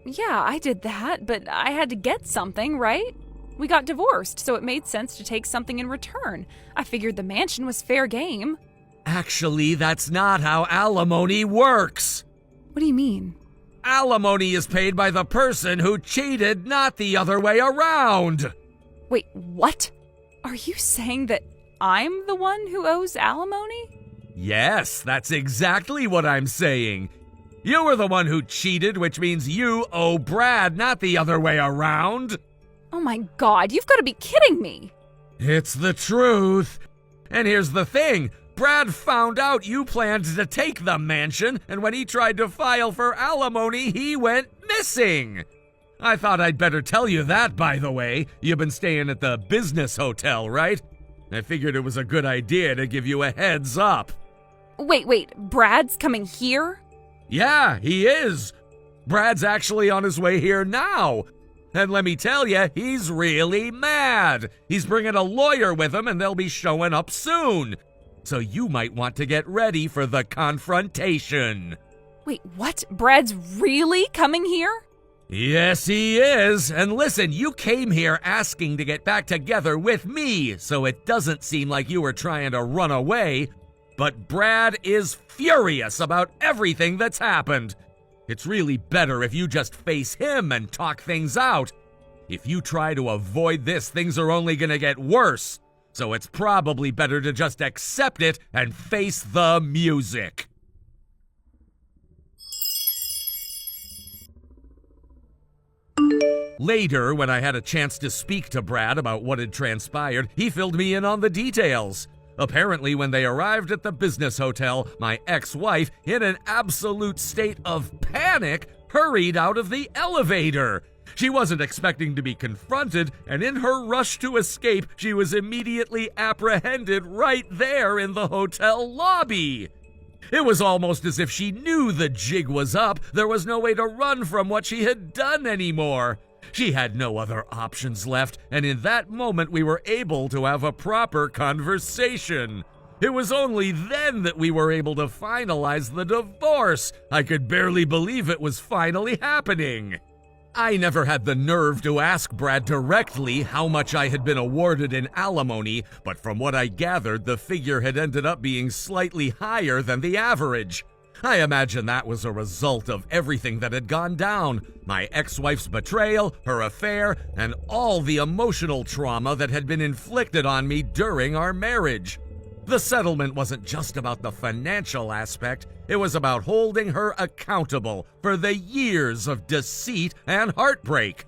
Yeah, I did that, but I had to get something, right? We got divorced, so it made sense to take something in return. I figured the mansion was fair game. Actually, that's not how alimony works. What do you mean? Alimony is paid by the person who cheated, not the other way around. Wait, what? Are you saying that I'm the one who owes alimony? Yes, that's exactly what I'm saying. You were the one who cheated, which means you owe Brad, not the other way around. Oh my god, you've got to be kidding me. It's the truth. And here's the thing. Brad found out you planned to take the mansion, and when he tried to file for alimony, he went missing. I thought I'd better tell you that, by the way. You've been staying at the business hotel, right? I figured it was a good idea to give you a heads up. Wait, Brad's coming here? Yeah, he is. Brad's actually on his way here now. And let me tell you, he's really mad. He's bringing a lawyer with him, and they'll be showing up soon. So you might want to get ready for the confrontation. Wait, what? Brad's really coming here? Yes, he is. And listen, you came here asking to get back together with me, so it doesn't seem like you were trying to run away. But Brad is furious about everything that's happened. It's really better if you just face him and talk things out. If you try to avoid this, things are only going to get worse. So it's probably better to just accept it and face the music. Later, when I had a chance to speak to Brad about what had transpired, he filled me in on the details. Apparently, when they arrived at the business hotel, my ex-wife, in an absolute state of panic, hurried out of the elevator. She wasn't expecting to be confronted, and in her rush to escape, she was immediately apprehended right there in the hotel lobby. It was almost as if she knew the jig was up. There was no way to run from what she had done anymore. She had no other options left, and in that moment we were able to have a proper conversation. It was only then that we were able to finalize the divorce. I could barely believe it was finally happening. I never had the nerve to ask Brad directly how much I had been awarded in alimony, but from what I gathered, the figure had ended up being slightly higher than the average. I imagine that was a result of everything that had gone down. My ex-wife's betrayal, her affair, and all the emotional trauma that had been inflicted on me during our marriage. The settlement wasn't just about the financial aspect, it was about holding her accountable for the years of deceit and heartbreak.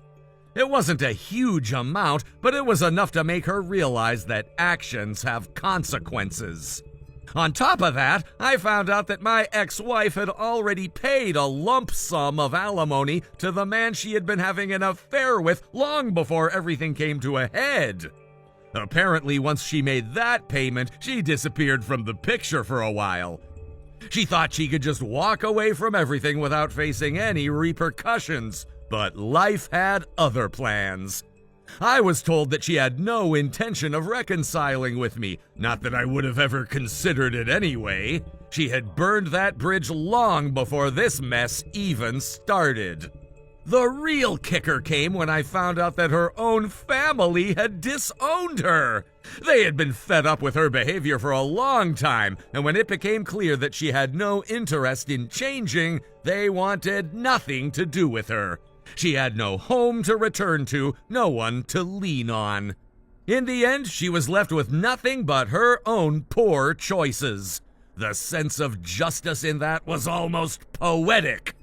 It wasn't a huge amount, but it was enough to make her realize that actions have consequences. On top of that, I found out that my ex-wife had already paid a lump sum of alimony to the man she had been having an affair with long before everything came to a head. Apparently, once she made that payment, she disappeared from the picture for a while. She thought she could just walk away from everything without facing any repercussions, but life had other plans. I was told that she had no intention of reconciling with me, not that I would have ever considered it anyway. She had burned that bridge long before this mess even started. The real kicker came when I found out that her own family had disowned her. They had been fed up with her behavior for a long time, and when it became clear that she had no interest in changing, they wanted nothing to do with her. She had no home to return to, no one to lean on. In the end, she was left with nothing but her own poor choices. The sense of justice in that was almost poetic.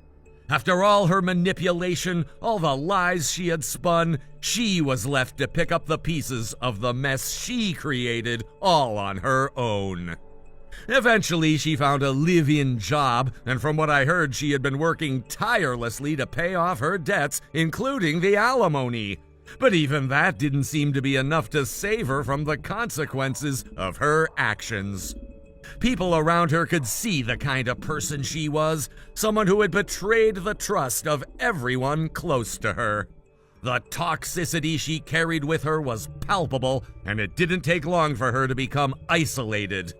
After all her manipulation, all the lies she had spun, she was left to pick up the pieces of the mess she created all on her own. Eventually, she found a live-in job, and from what I heard, she had been working tirelessly to pay off her debts, including the alimony. But even that didn't seem to be enough to save her from the consequences of her actions. People around her could see the kind of person she was, someone who had betrayed the trust of everyone close to her. The toxicity she carried with her was palpable, and it didn't take long for her to become isolated.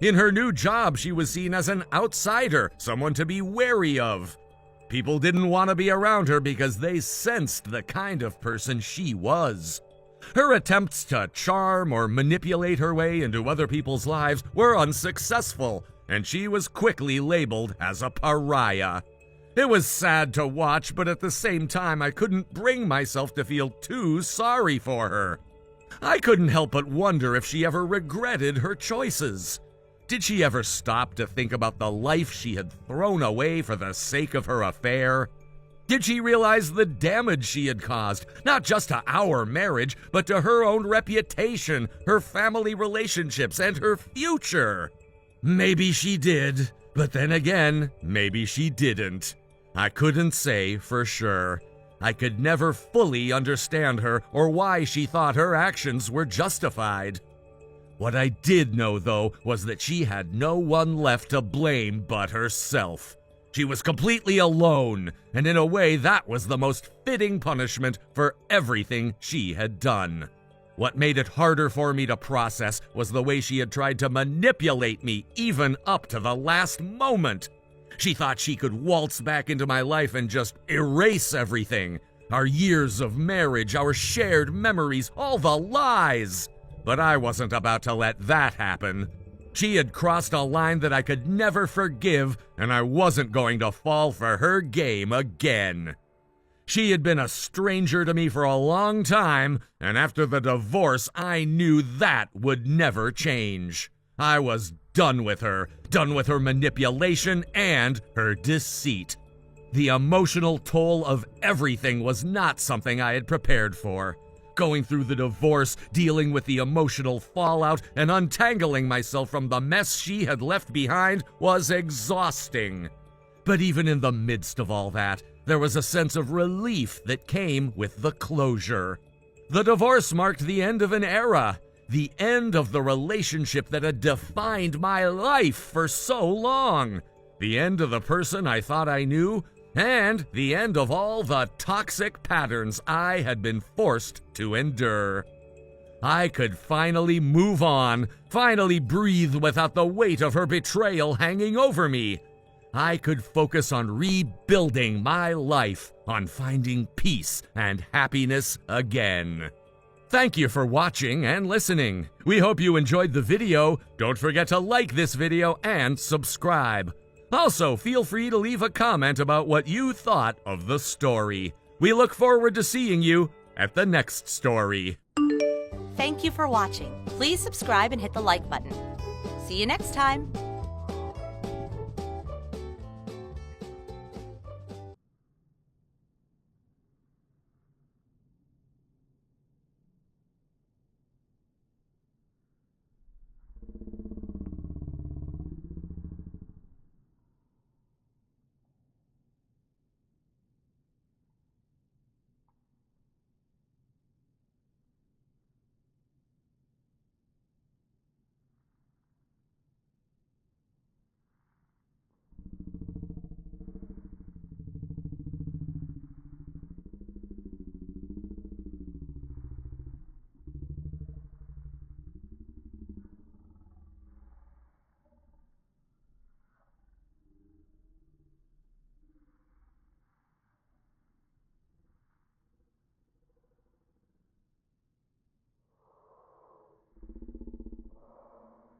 In her new job, she was seen as an outsider, someone to be wary of. People didn't want to be around her because they sensed the kind of person she was. Her attempts to charm or manipulate her way into other people's lives were unsuccessful, and she was quickly labeled as a pariah. It was sad to watch, but at the same time, I couldn't bring myself to feel too sorry for her. I couldn't help but wonder if she ever regretted her choices. Did she ever stop to think about the life she had thrown away for the sake of her affair? Did she realize the damage she had caused, not just to our marriage, but to her own reputation, her family relationships, and her future? Maybe she did, but then again, maybe she didn't. I couldn't say for sure. I could never fully understand her or why she thought her actions were justified. What I did know, though, was that she had no one left to blame but herself. She was completely alone, and in a way that was the most fitting punishment for everything she had done. What made it harder for me to process was the way she had tried to manipulate me even up to the last moment. She thought she could waltz back into my life and just erase everything. Our years of marriage, our shared memories, all the lies. But I wasn't about to let that happen. She had crossed a line that I could never forgive, and I wasn't going to fall for her game again. She had been a stranger to me for a long time, and after the divorce, I knew that would never change. I was done with her manipulation and her deceit. The emotional toll of everything was not something I had prepared for. Going through the divorce, dealing with the emotional fallout, and untangling myself from the mess she had left behind was exhausting. But even in the midst of all that, there was a sense of relief that came with the closure. The divorce marked the end of an era, the end of the relationship that had defined my life for so long, the end of the person I thought I knew, and the end of all the toxic patterns I had been forced to endure. I could finally move on, finally breathe without the weight of her betrayal hanging over me. I could focus on rebuilding my life, on finding peace and happiness again. Thank you for watching and listening. We hope you enjoyed the video. Don't forget to like this video and subscribe. Also, feel free to leave a comment about what you thought of the story. We look forward to seeing you at the next story. Thank you for watching. Please subscribe and hit the like button. See you next time.